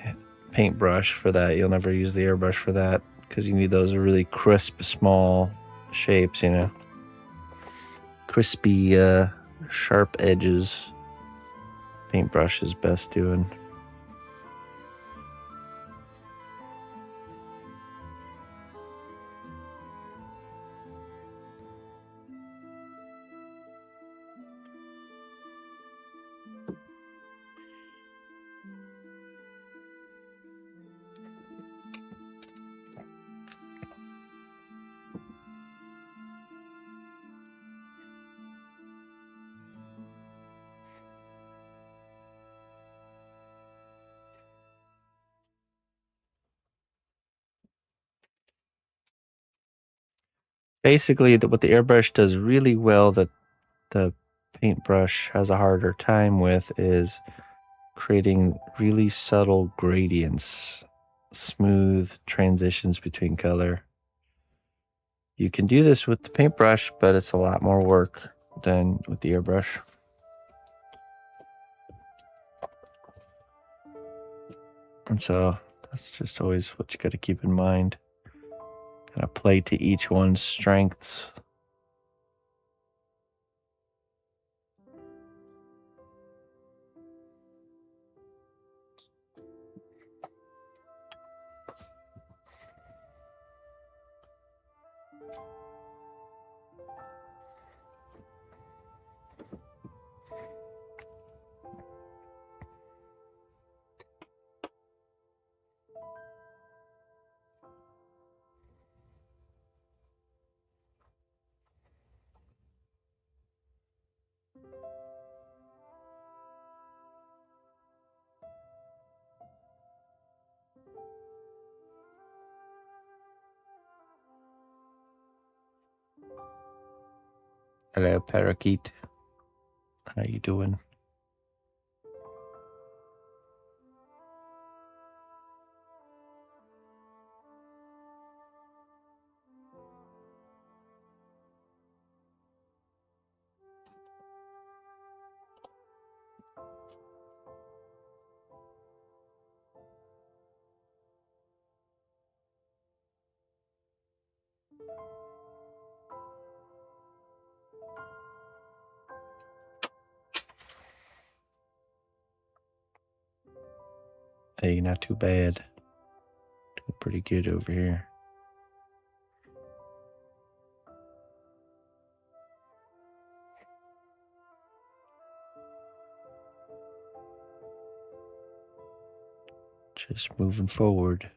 Speaker 2: paintbrush for that. You'll never use the airbrush for that because you need those really crisp, small shapes, you know, crispy, sharp edges. Paintbrush is best doing. Basically, what the airbrush does really well that the paintbrush has a harder time with is creating really subtle gradients, smooth transitions between color. You can do this with the paintbrush, but it's a lot more work than with the airbrush. And so that's just always what you got to keep in mind. Kind of play to each one's strengths. Hello, parakeet. How you doing? Hey, not too bad. Doing pretty good over here. Just moving forward.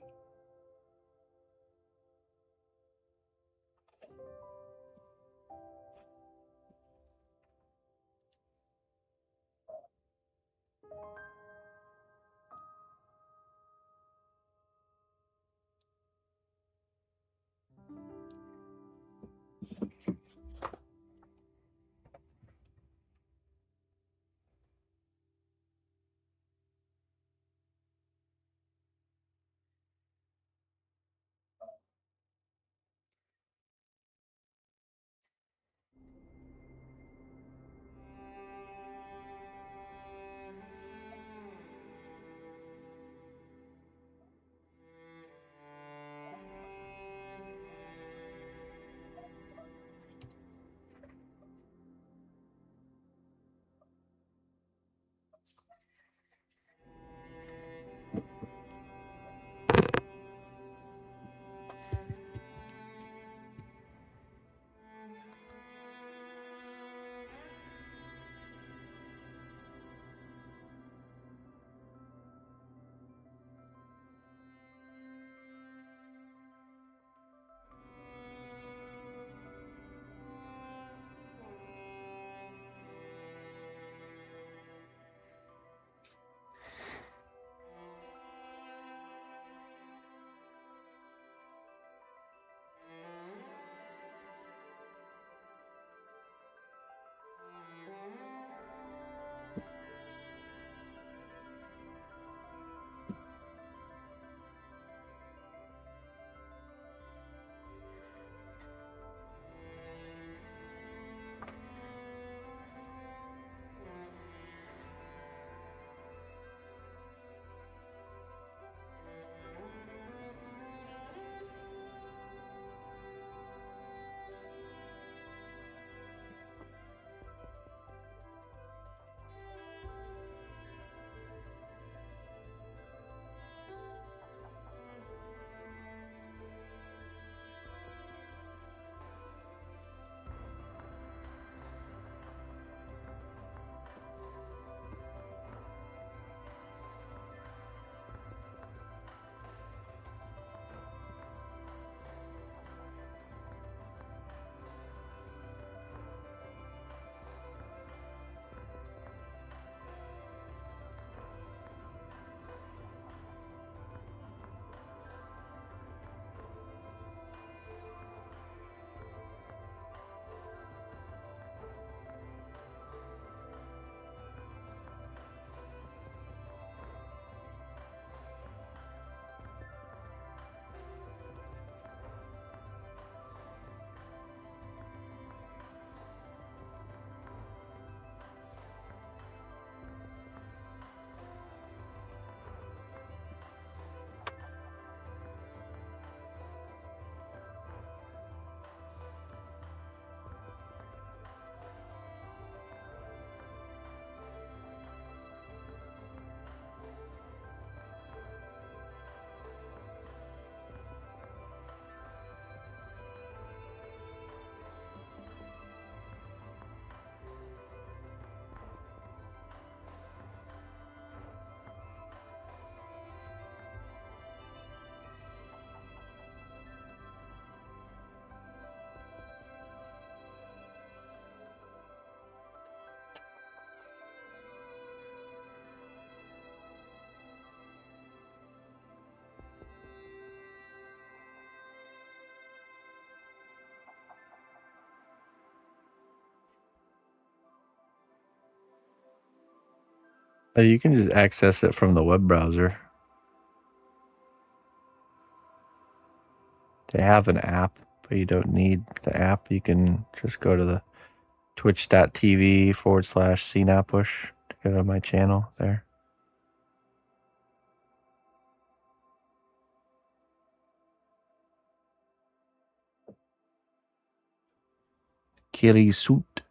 Speaker 2: You can just access it from the web browser. They have an app, but you don't need the app. You can just go to the twitch.tv/cnotbusch to go to my channel there. Kirisute.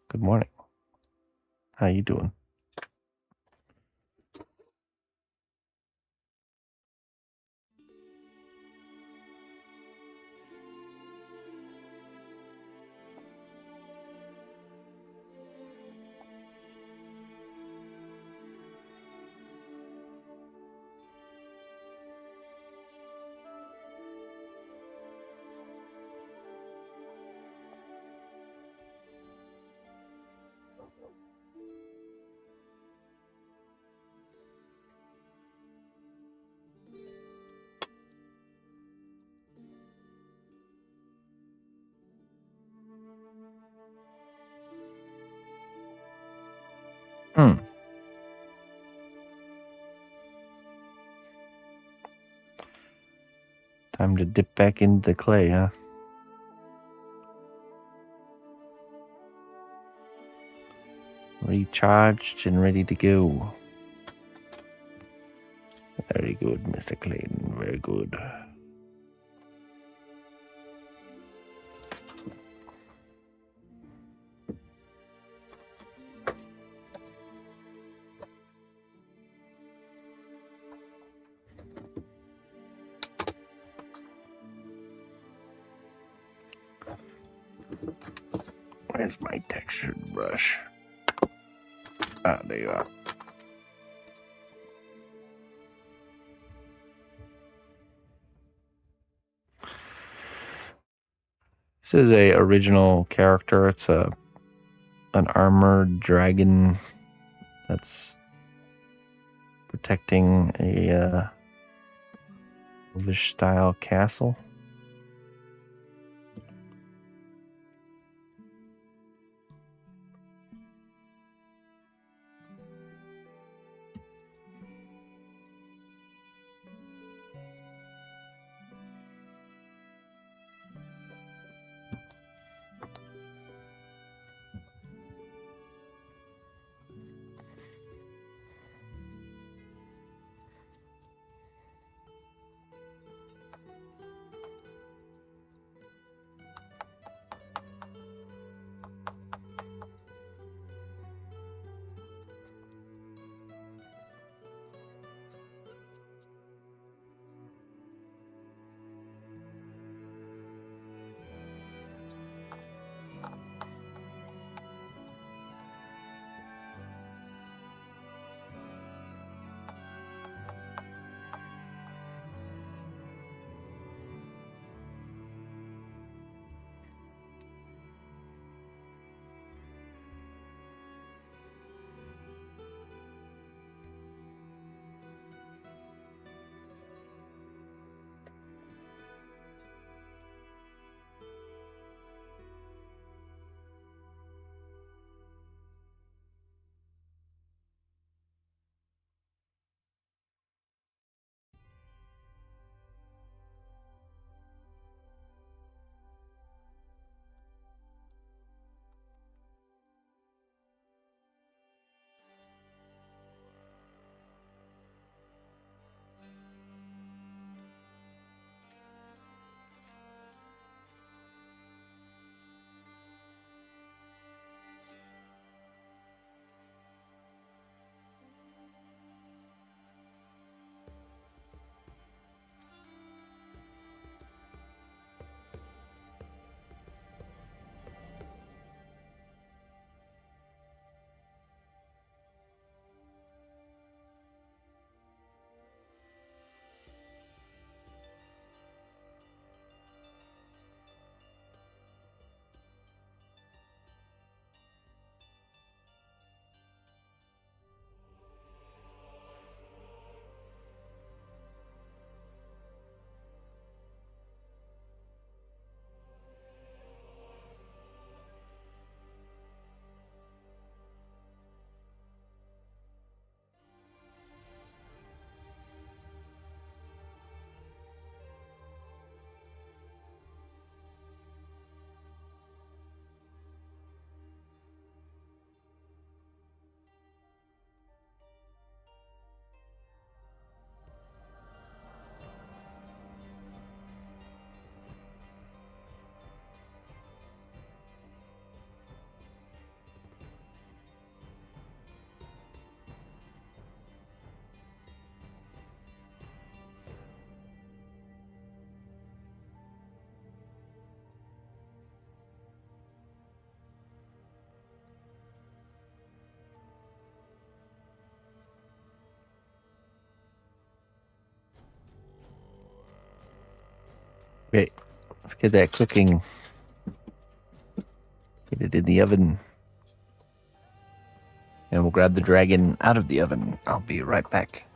Speaker 2: Good morning. How you doing? Time to dip back into the clay, huh? Recharged and ready to go. Very good, Mr. Clayton. Very good. Where's my textured brush? Ah, there you are. This is a original character. It's an armored dragon that's protecting a elvish style castle. Great. Let's get that cooking. Get it in the oven. And we'll grab the dragon out of the oven. I'll be right back.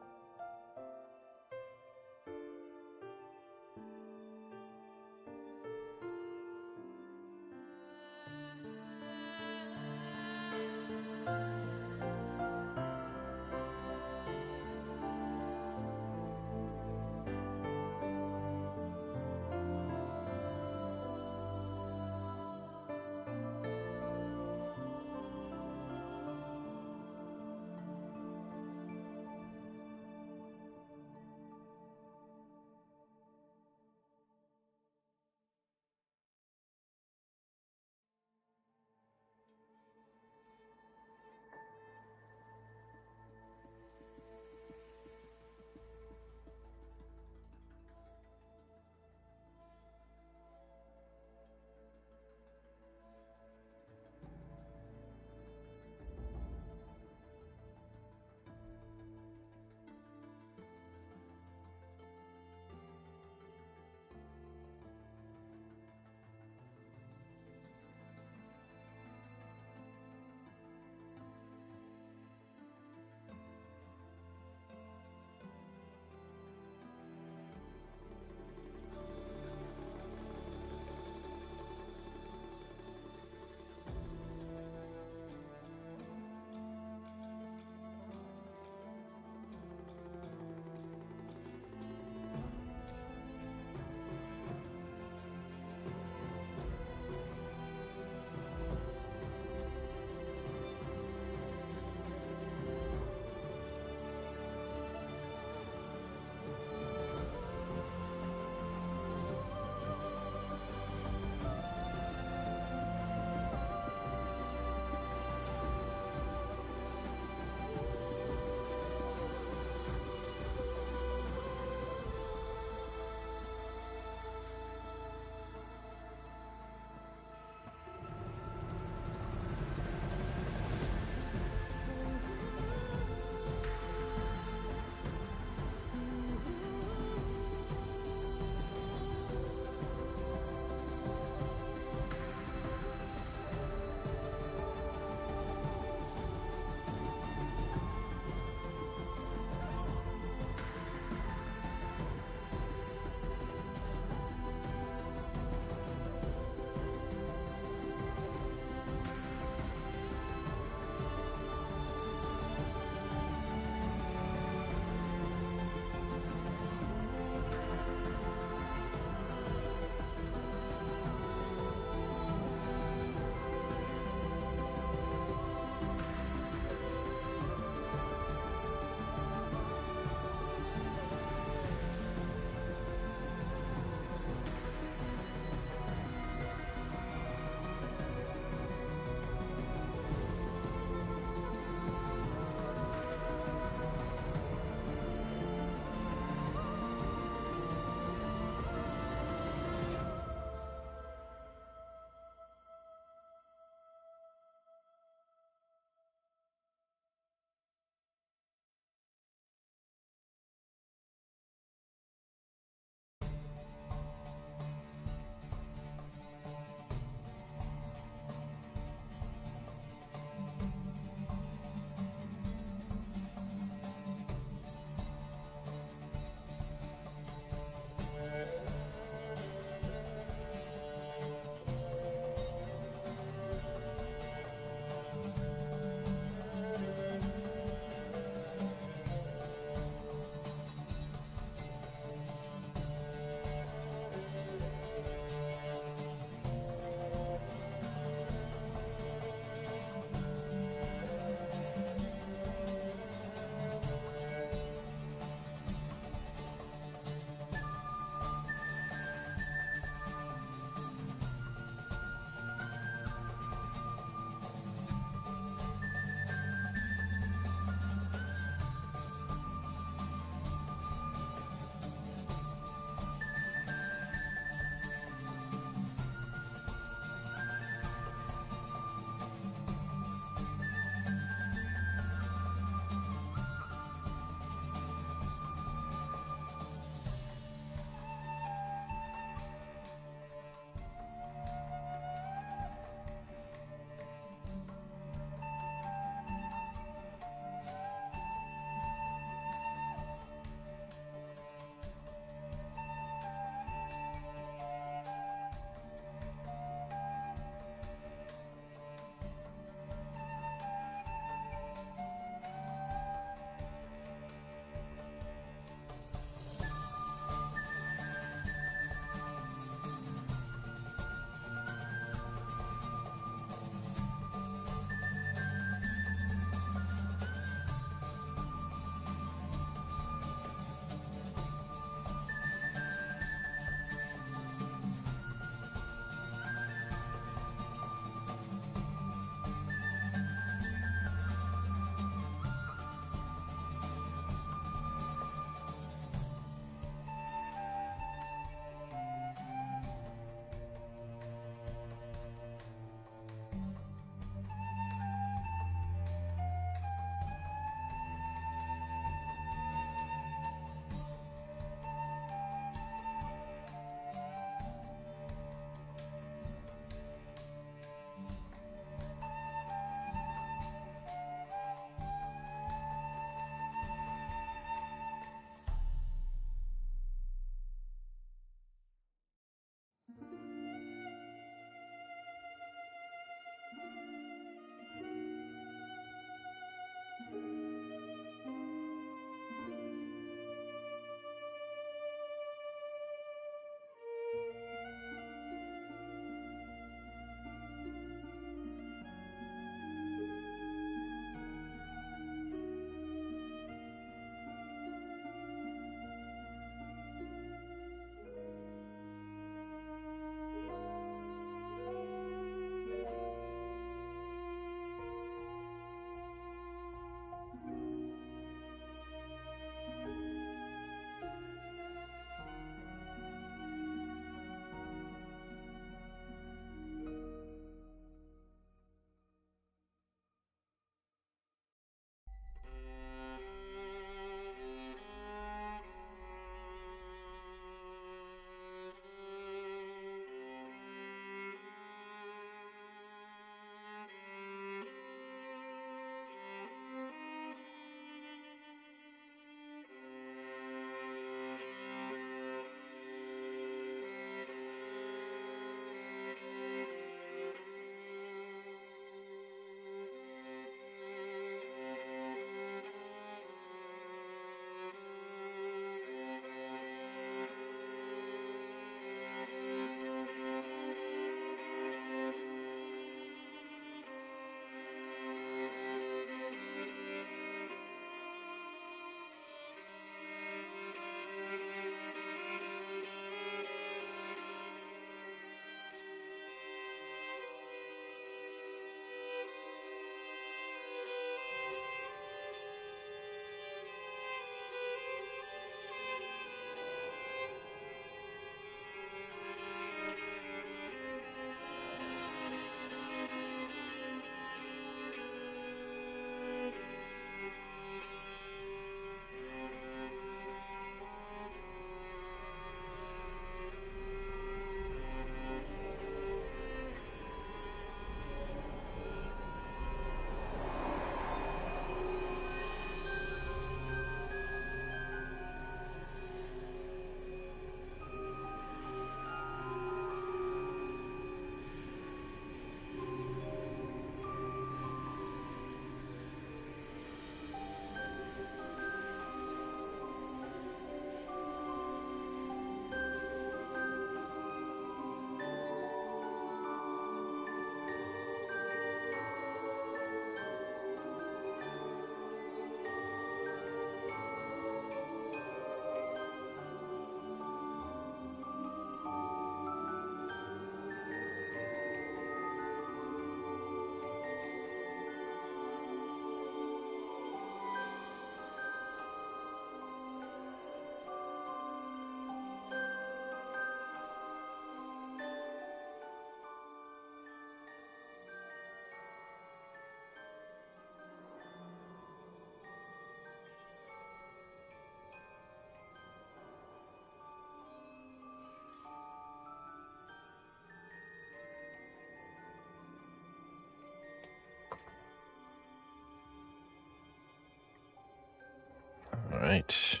Speaker 2: right.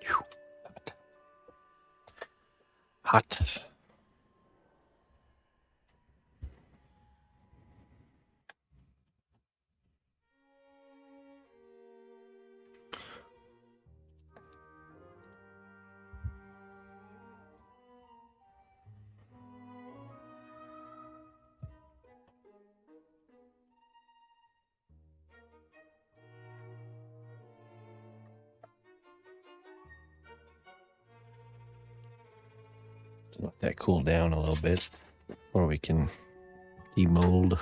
Speaker 2: Phew. Hot. Let that cool down a little bit before we can demold.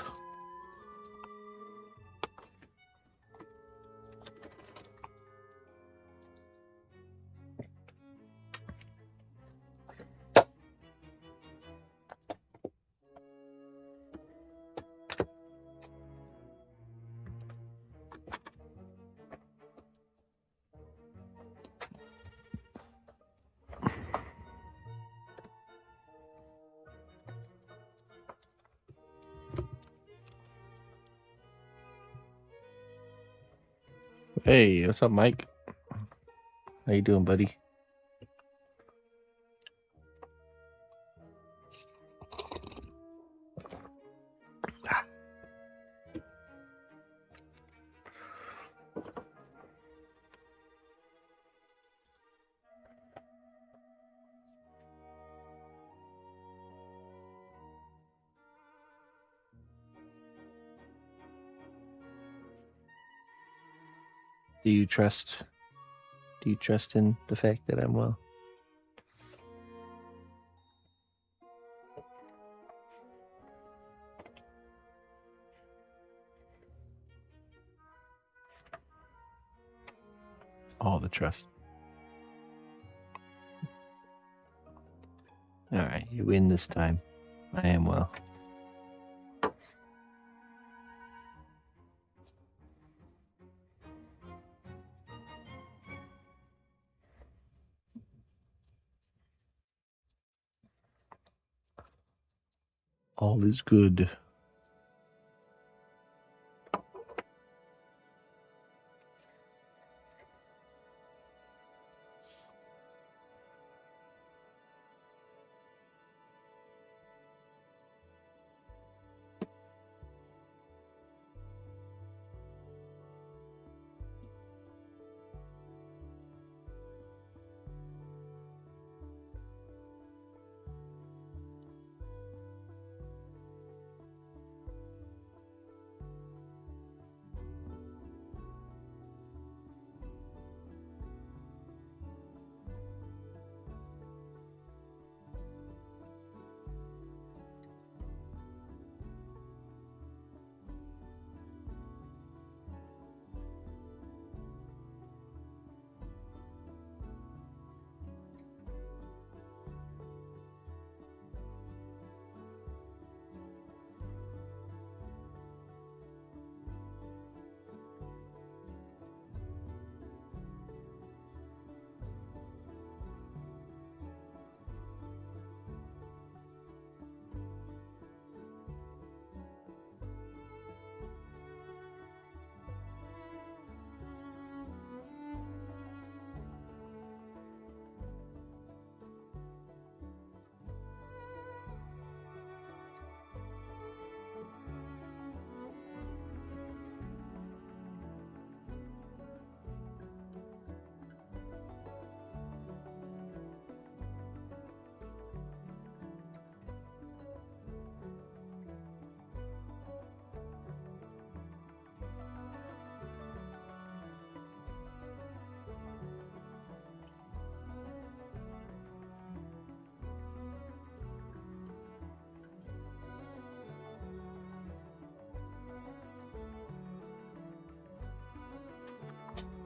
Speaker 2: Hey, what's up, Mike? How you doing, buddy? Do you trust in the fact that I'm well? All the trust. All right, you win this time. I am well. All is good.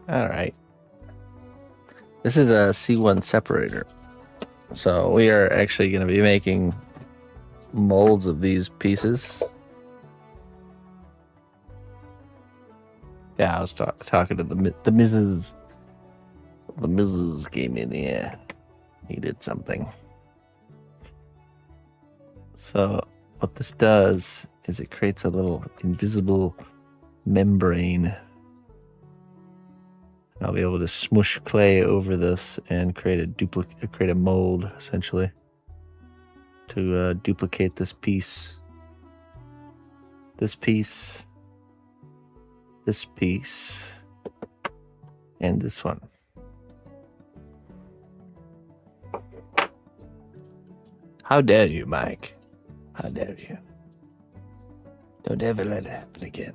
Speaker 2: All right. This is a C1 separator. So we are actually going to be making molds of these pieces. Yeah, I was talking to the Mrs. The Mrs. came in here. He did something. So what this does is it creates a little invisible membrane. I'll be able to smush clay over this and create a mold, essentially, to duplicate this piece, this piece, and this one. How dare you, Mike? How dare you? Don't ever let it happen again.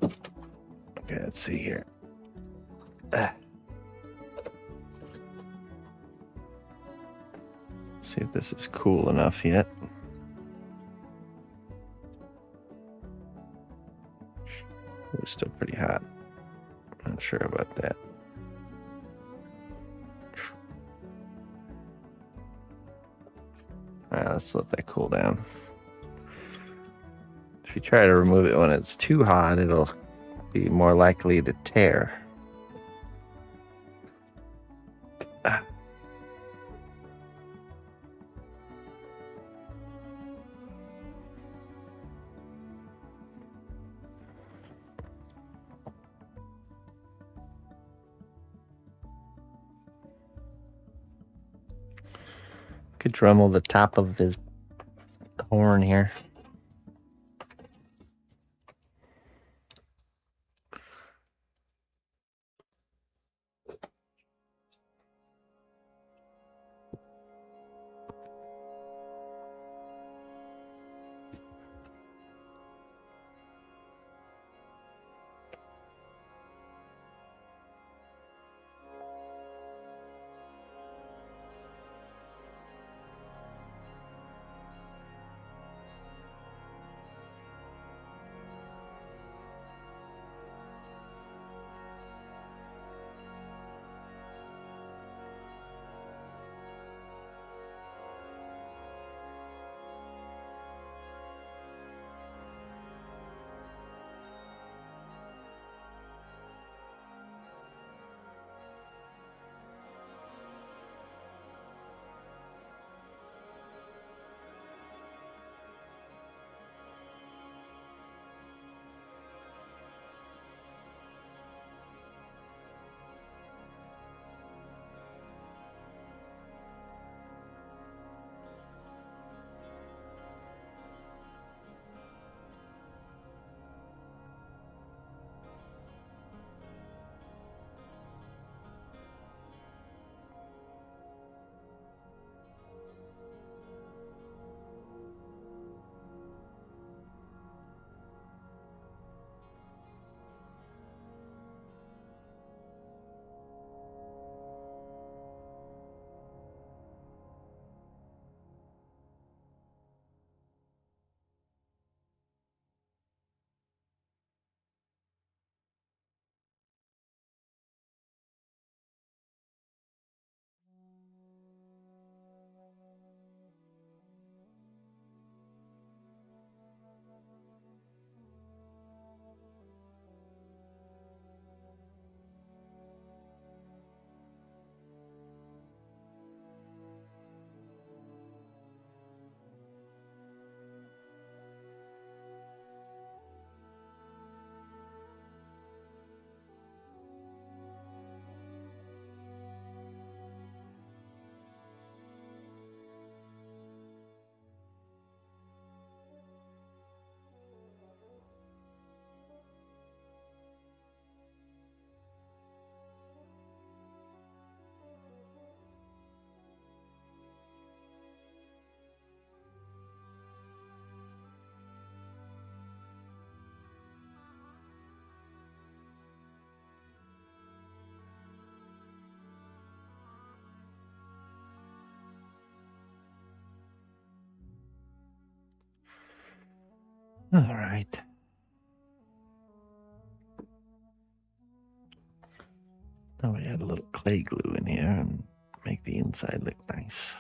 Speaker 2: Okay, let's see here. See if this is cool enough yet. It's still pretty hot. Not sure about that. Let's let that cool down. If you try to remove it when it's too hot, it'll be more likely to tear. Could Dremel the top of his horn here. All right. Now we add a little clay glue in here and make the inside look nice.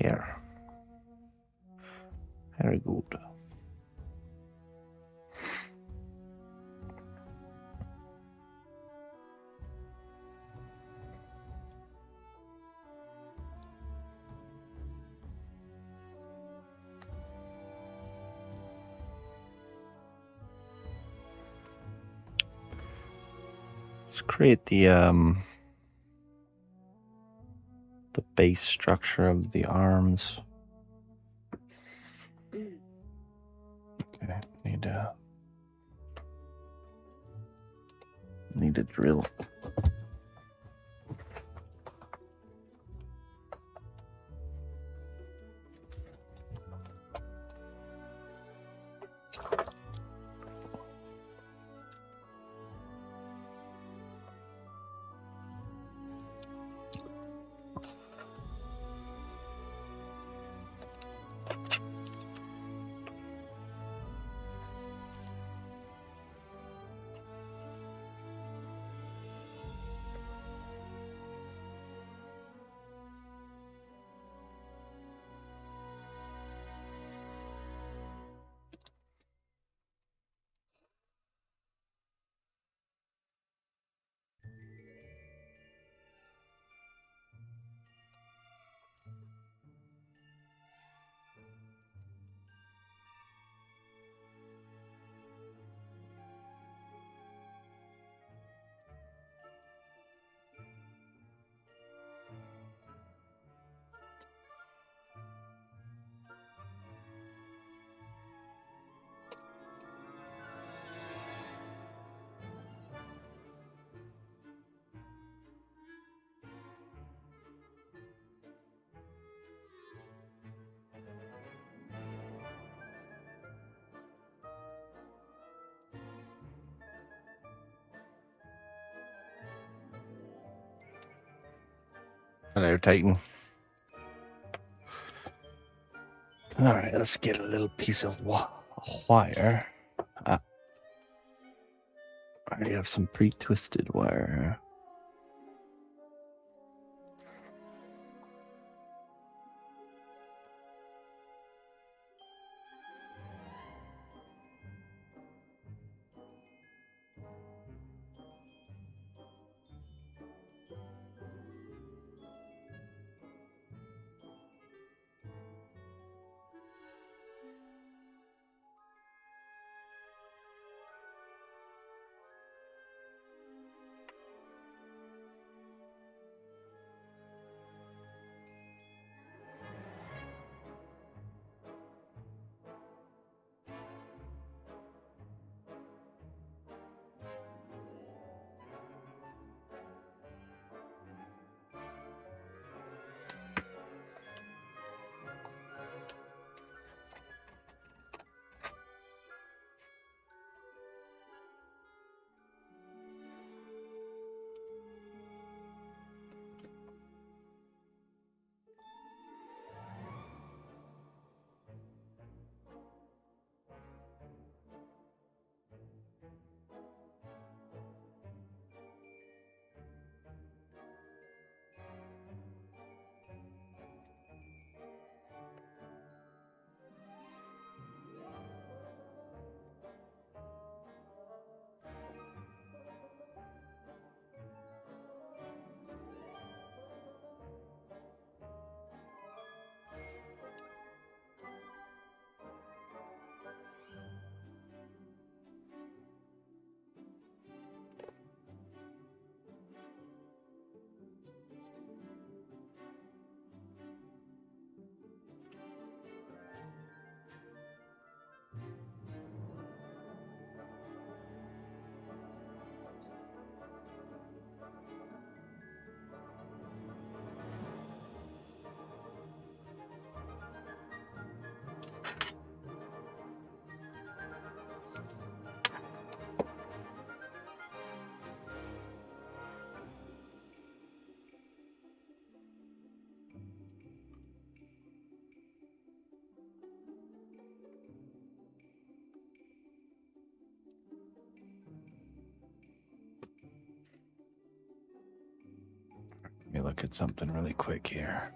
Speaker 2: There. Very good. Let's create the base structure of the arms. Okay, need a drill. Hello, Titan. All right, let's get a little piece of wire. I already have some pre-twisted wire. Let me look at something really quick here.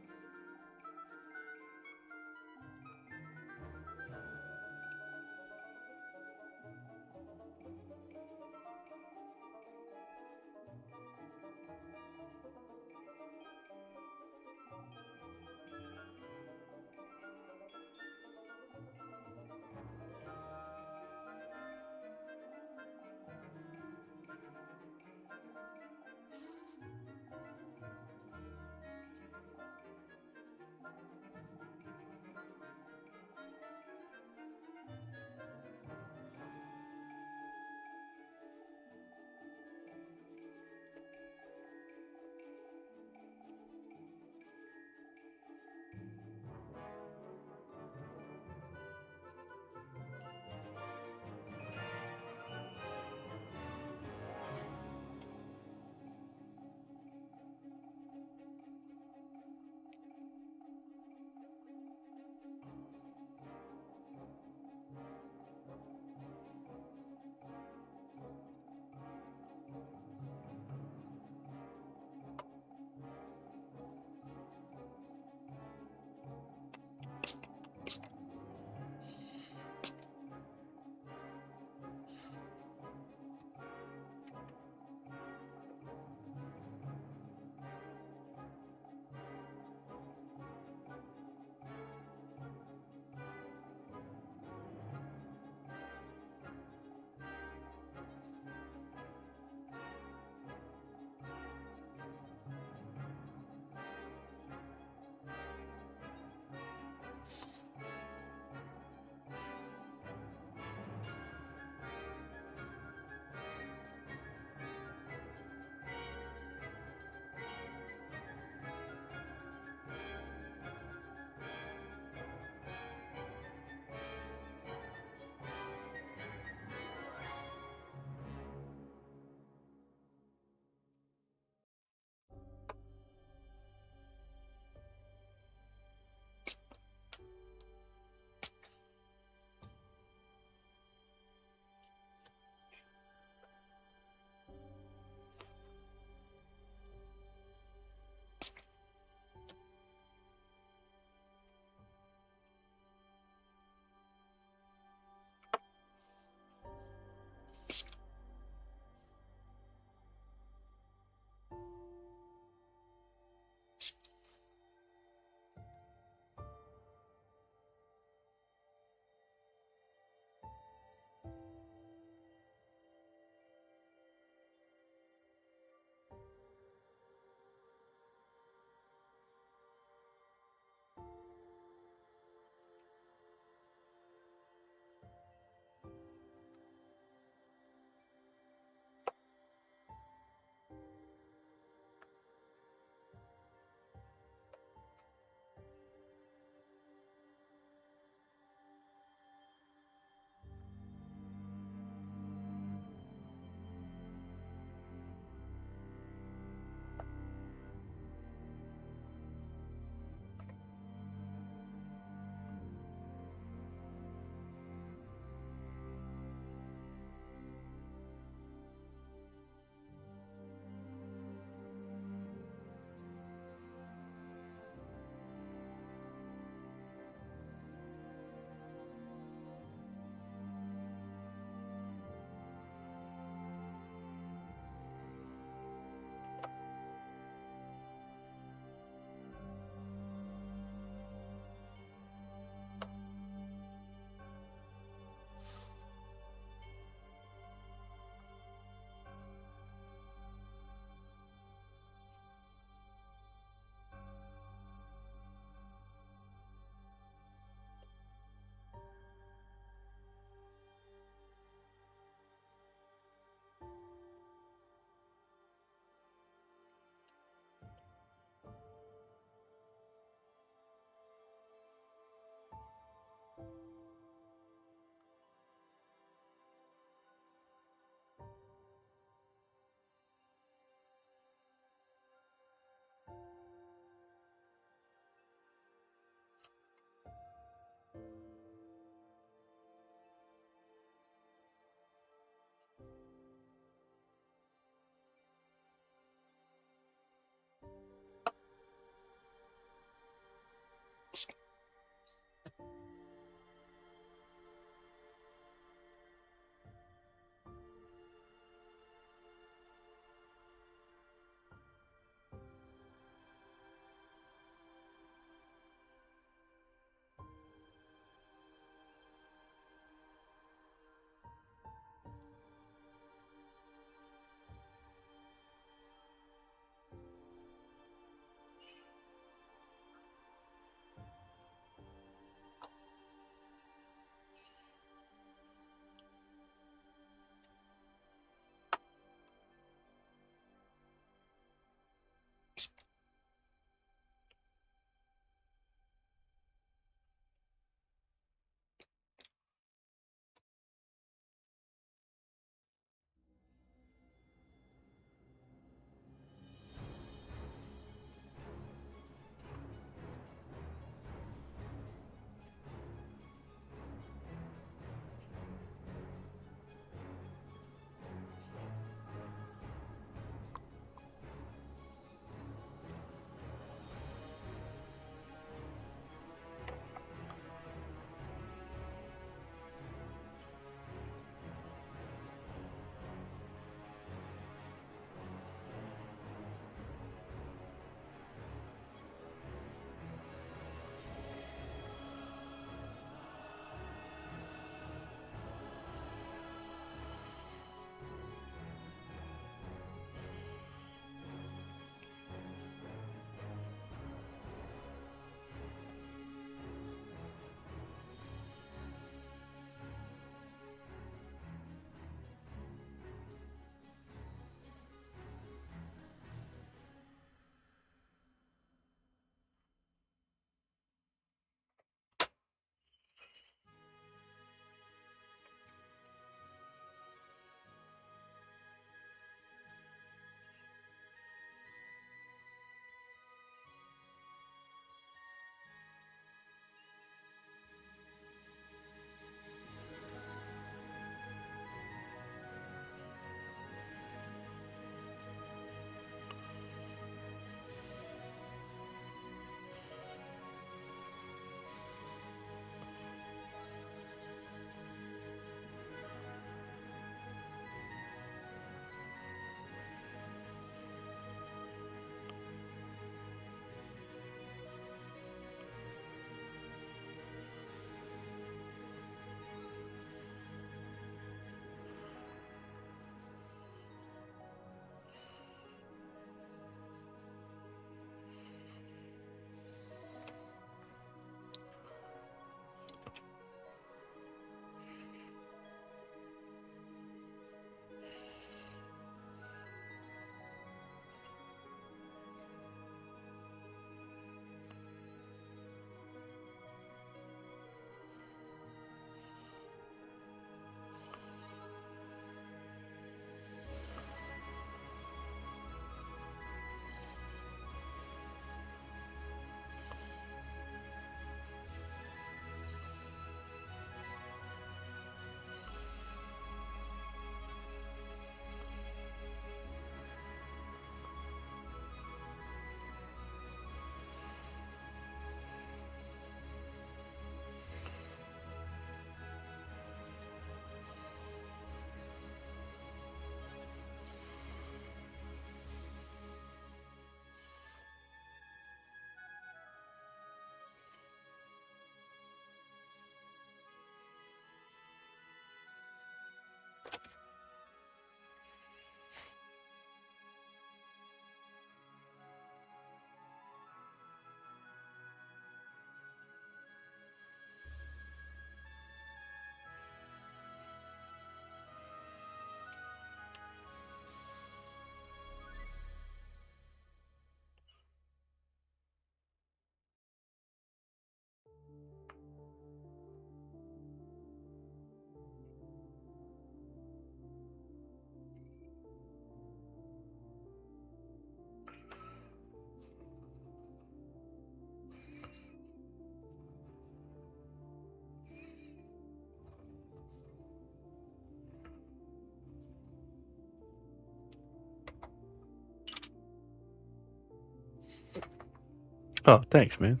Speaker 3: Oh, thanks, man.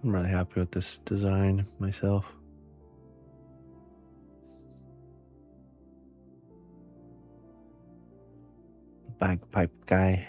Speaker 3: I'm really happy with this design myself. Bagpipe guy.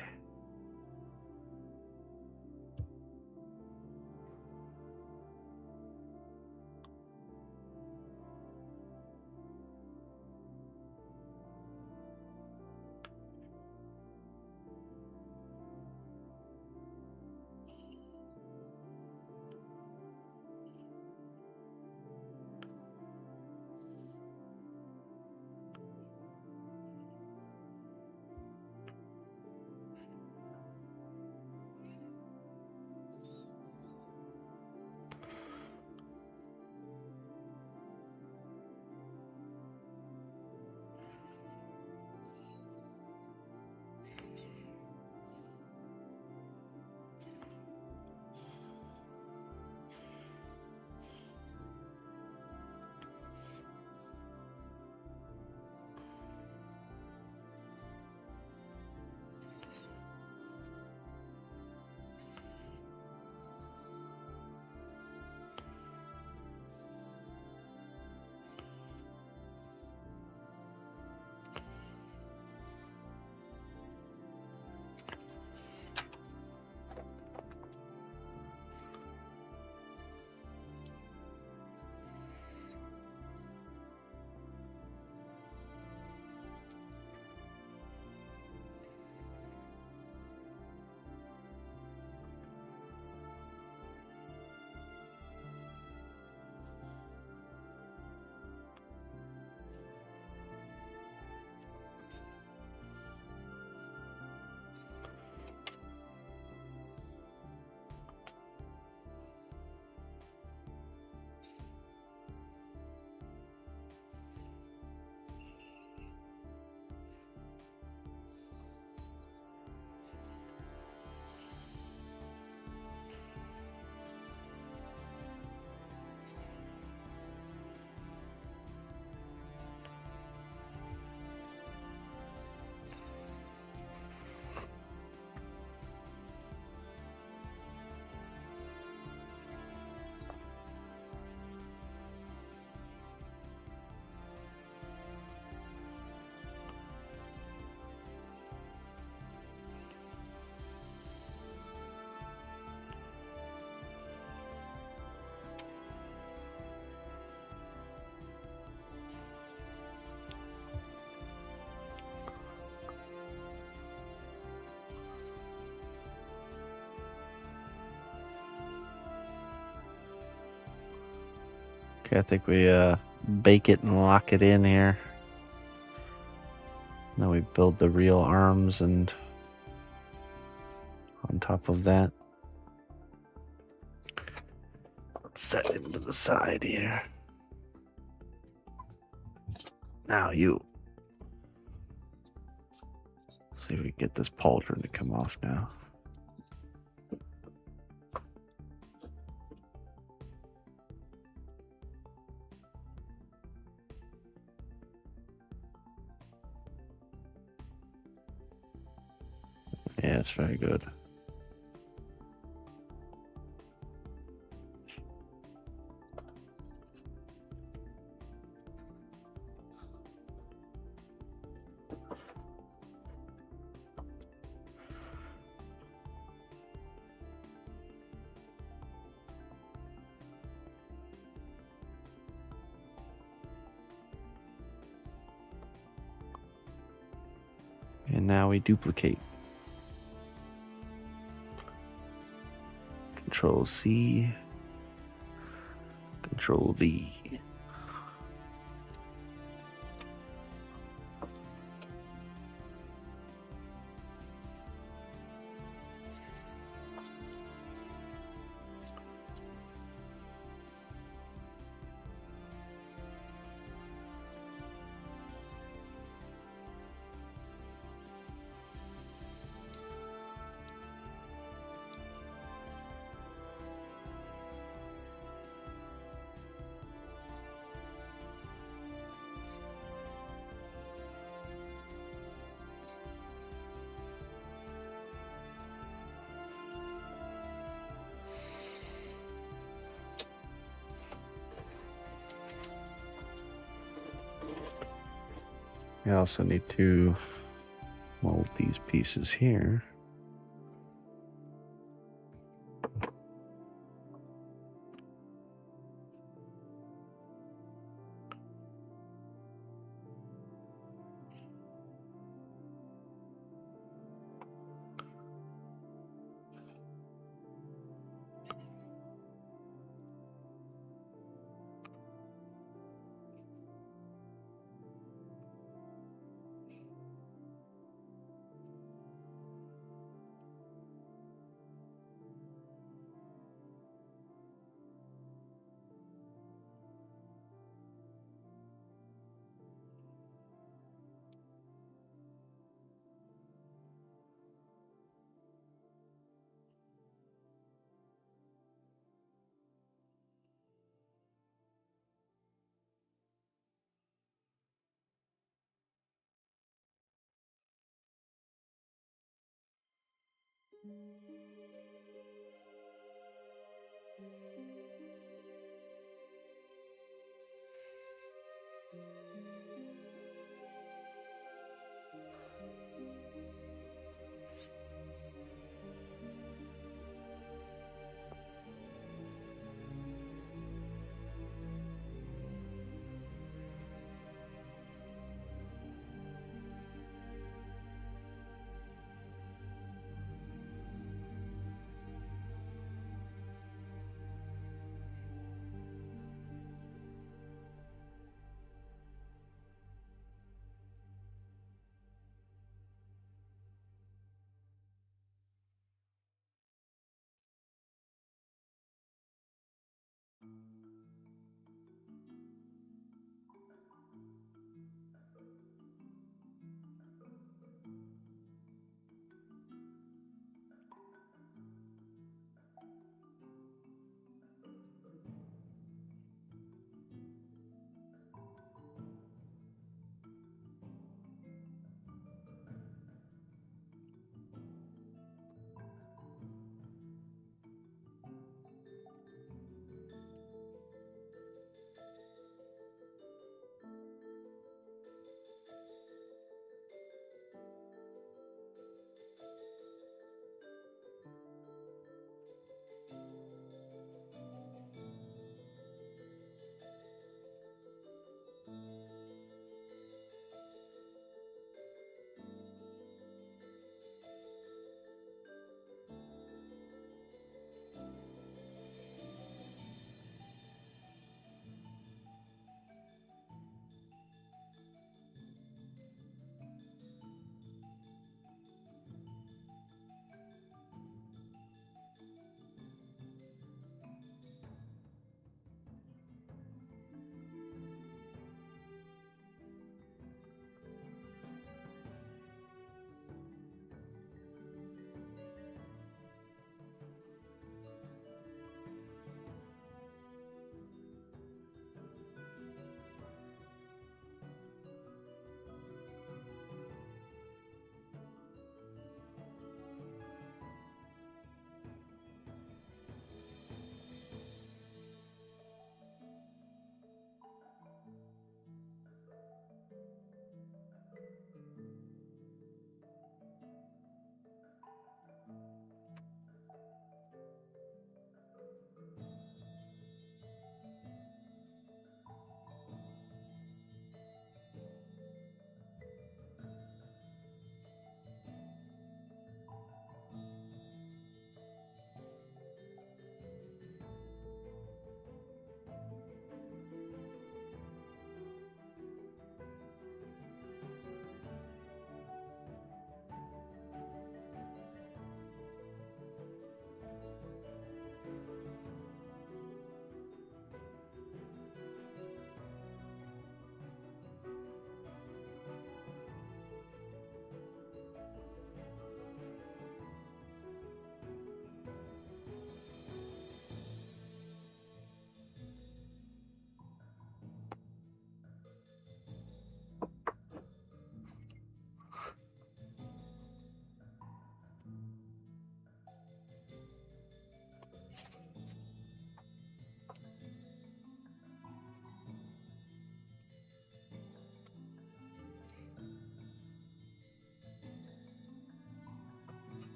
Speaker 3: Okay, I think we bake it and lock it in here. Then we build the real arms and on top of that, let's set him to the side here. Now you. See if we can get this pauldron to come off now. Yeah, it's very good. And now we duplicate. Control C, Control V. I also need to mold these pieces here.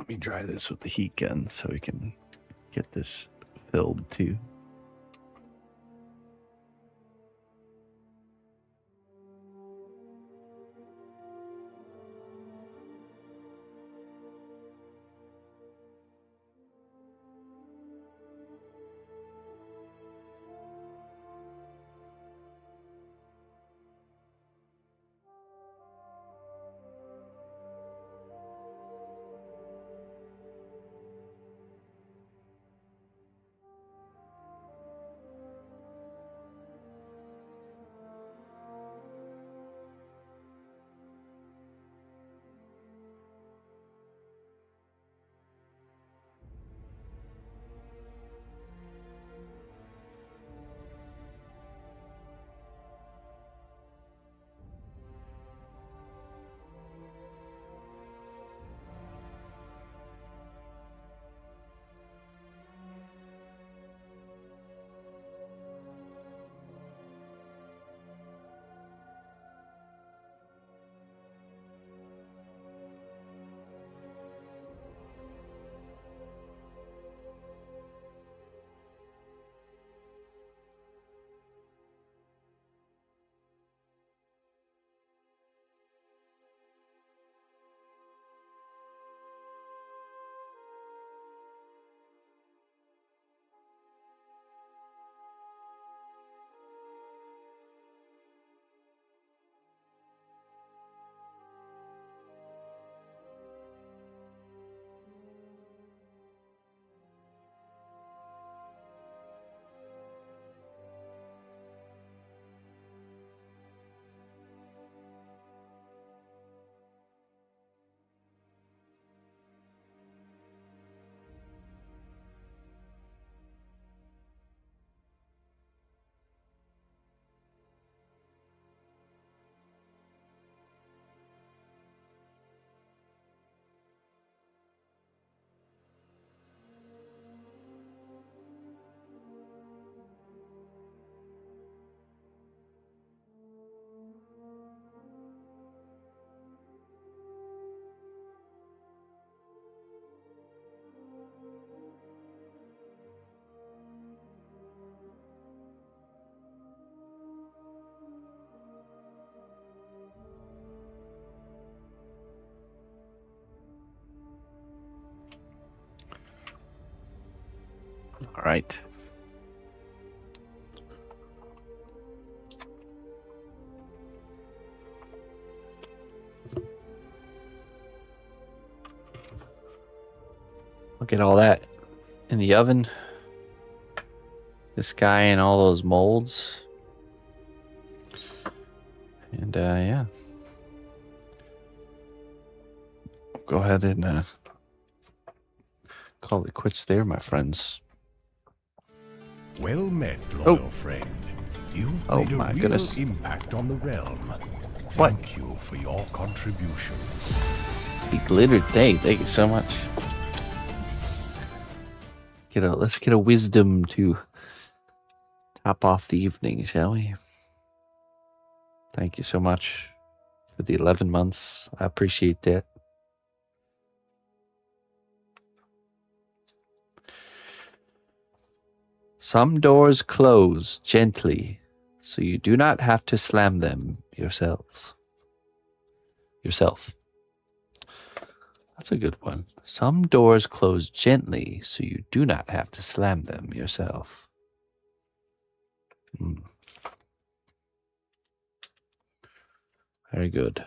Speaker 3: Let me dry this with the heat gun so we can get this filled too. All right. Look at all that in the oven. This guy and all those molds. And yeah. Go ahead and call it quits there, my friends.
Speaker 1: Well met, loyal friend. You've made a real impact on the realm. Thank you for your contributions.
Speaker 2: He glittered. Thank you so much. Let's get a wisdom to top off the evening, shall we? Thank you so much for the 11 months. I appreciate that. Some doors close gently, so you do not have to slam them yourself. That's a good one. Some doors close gently, so you do not have to slam them yourself. Very good.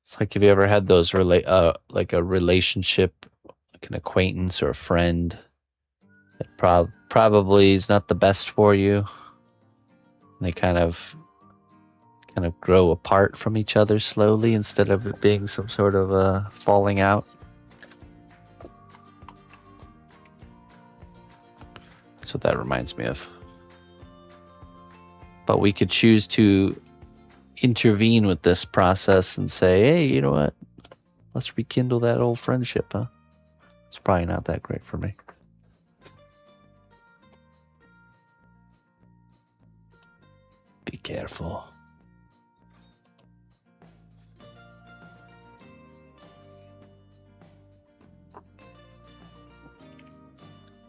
Speaker 2: It's like, have you ever had those like a relationship, like an acquaintance or a friend that probably is not the best for you? And they kind of grow apart from each other slowly instead of it being some sort of falling out. That's what that reminds me of. But we could choose to intervene with this process and say, hey, you know what? Let's rekindle that old friendship, huh? It's probably not that great for me. Be careful.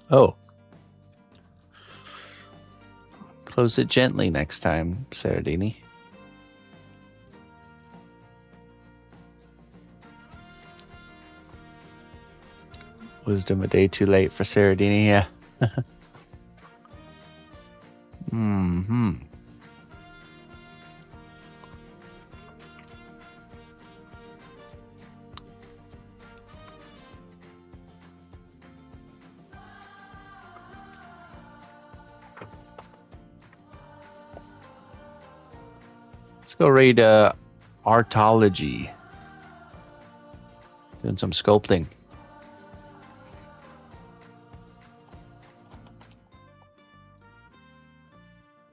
Speaker 2: Oh. Close it gently next time, Saradini. Wisdom a day too late for Saradini, yeah. Mm-hmm. Let's go read Artology. Doing some sculpting.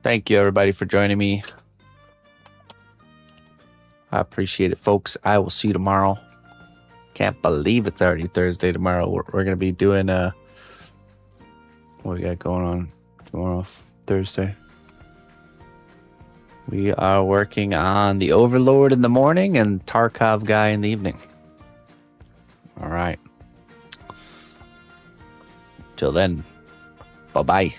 Speaker 2: Thank you, everybody, for joining me. I appreciate it, folks. I will see you tomorrow. Can't believe it's already Thursday tomorrow. We're going to be doing what we got going on tomorrow, Thursday. We are working on the Overlord in the morning and Tarkov guy in the evening. All right. Till then, bye-bye.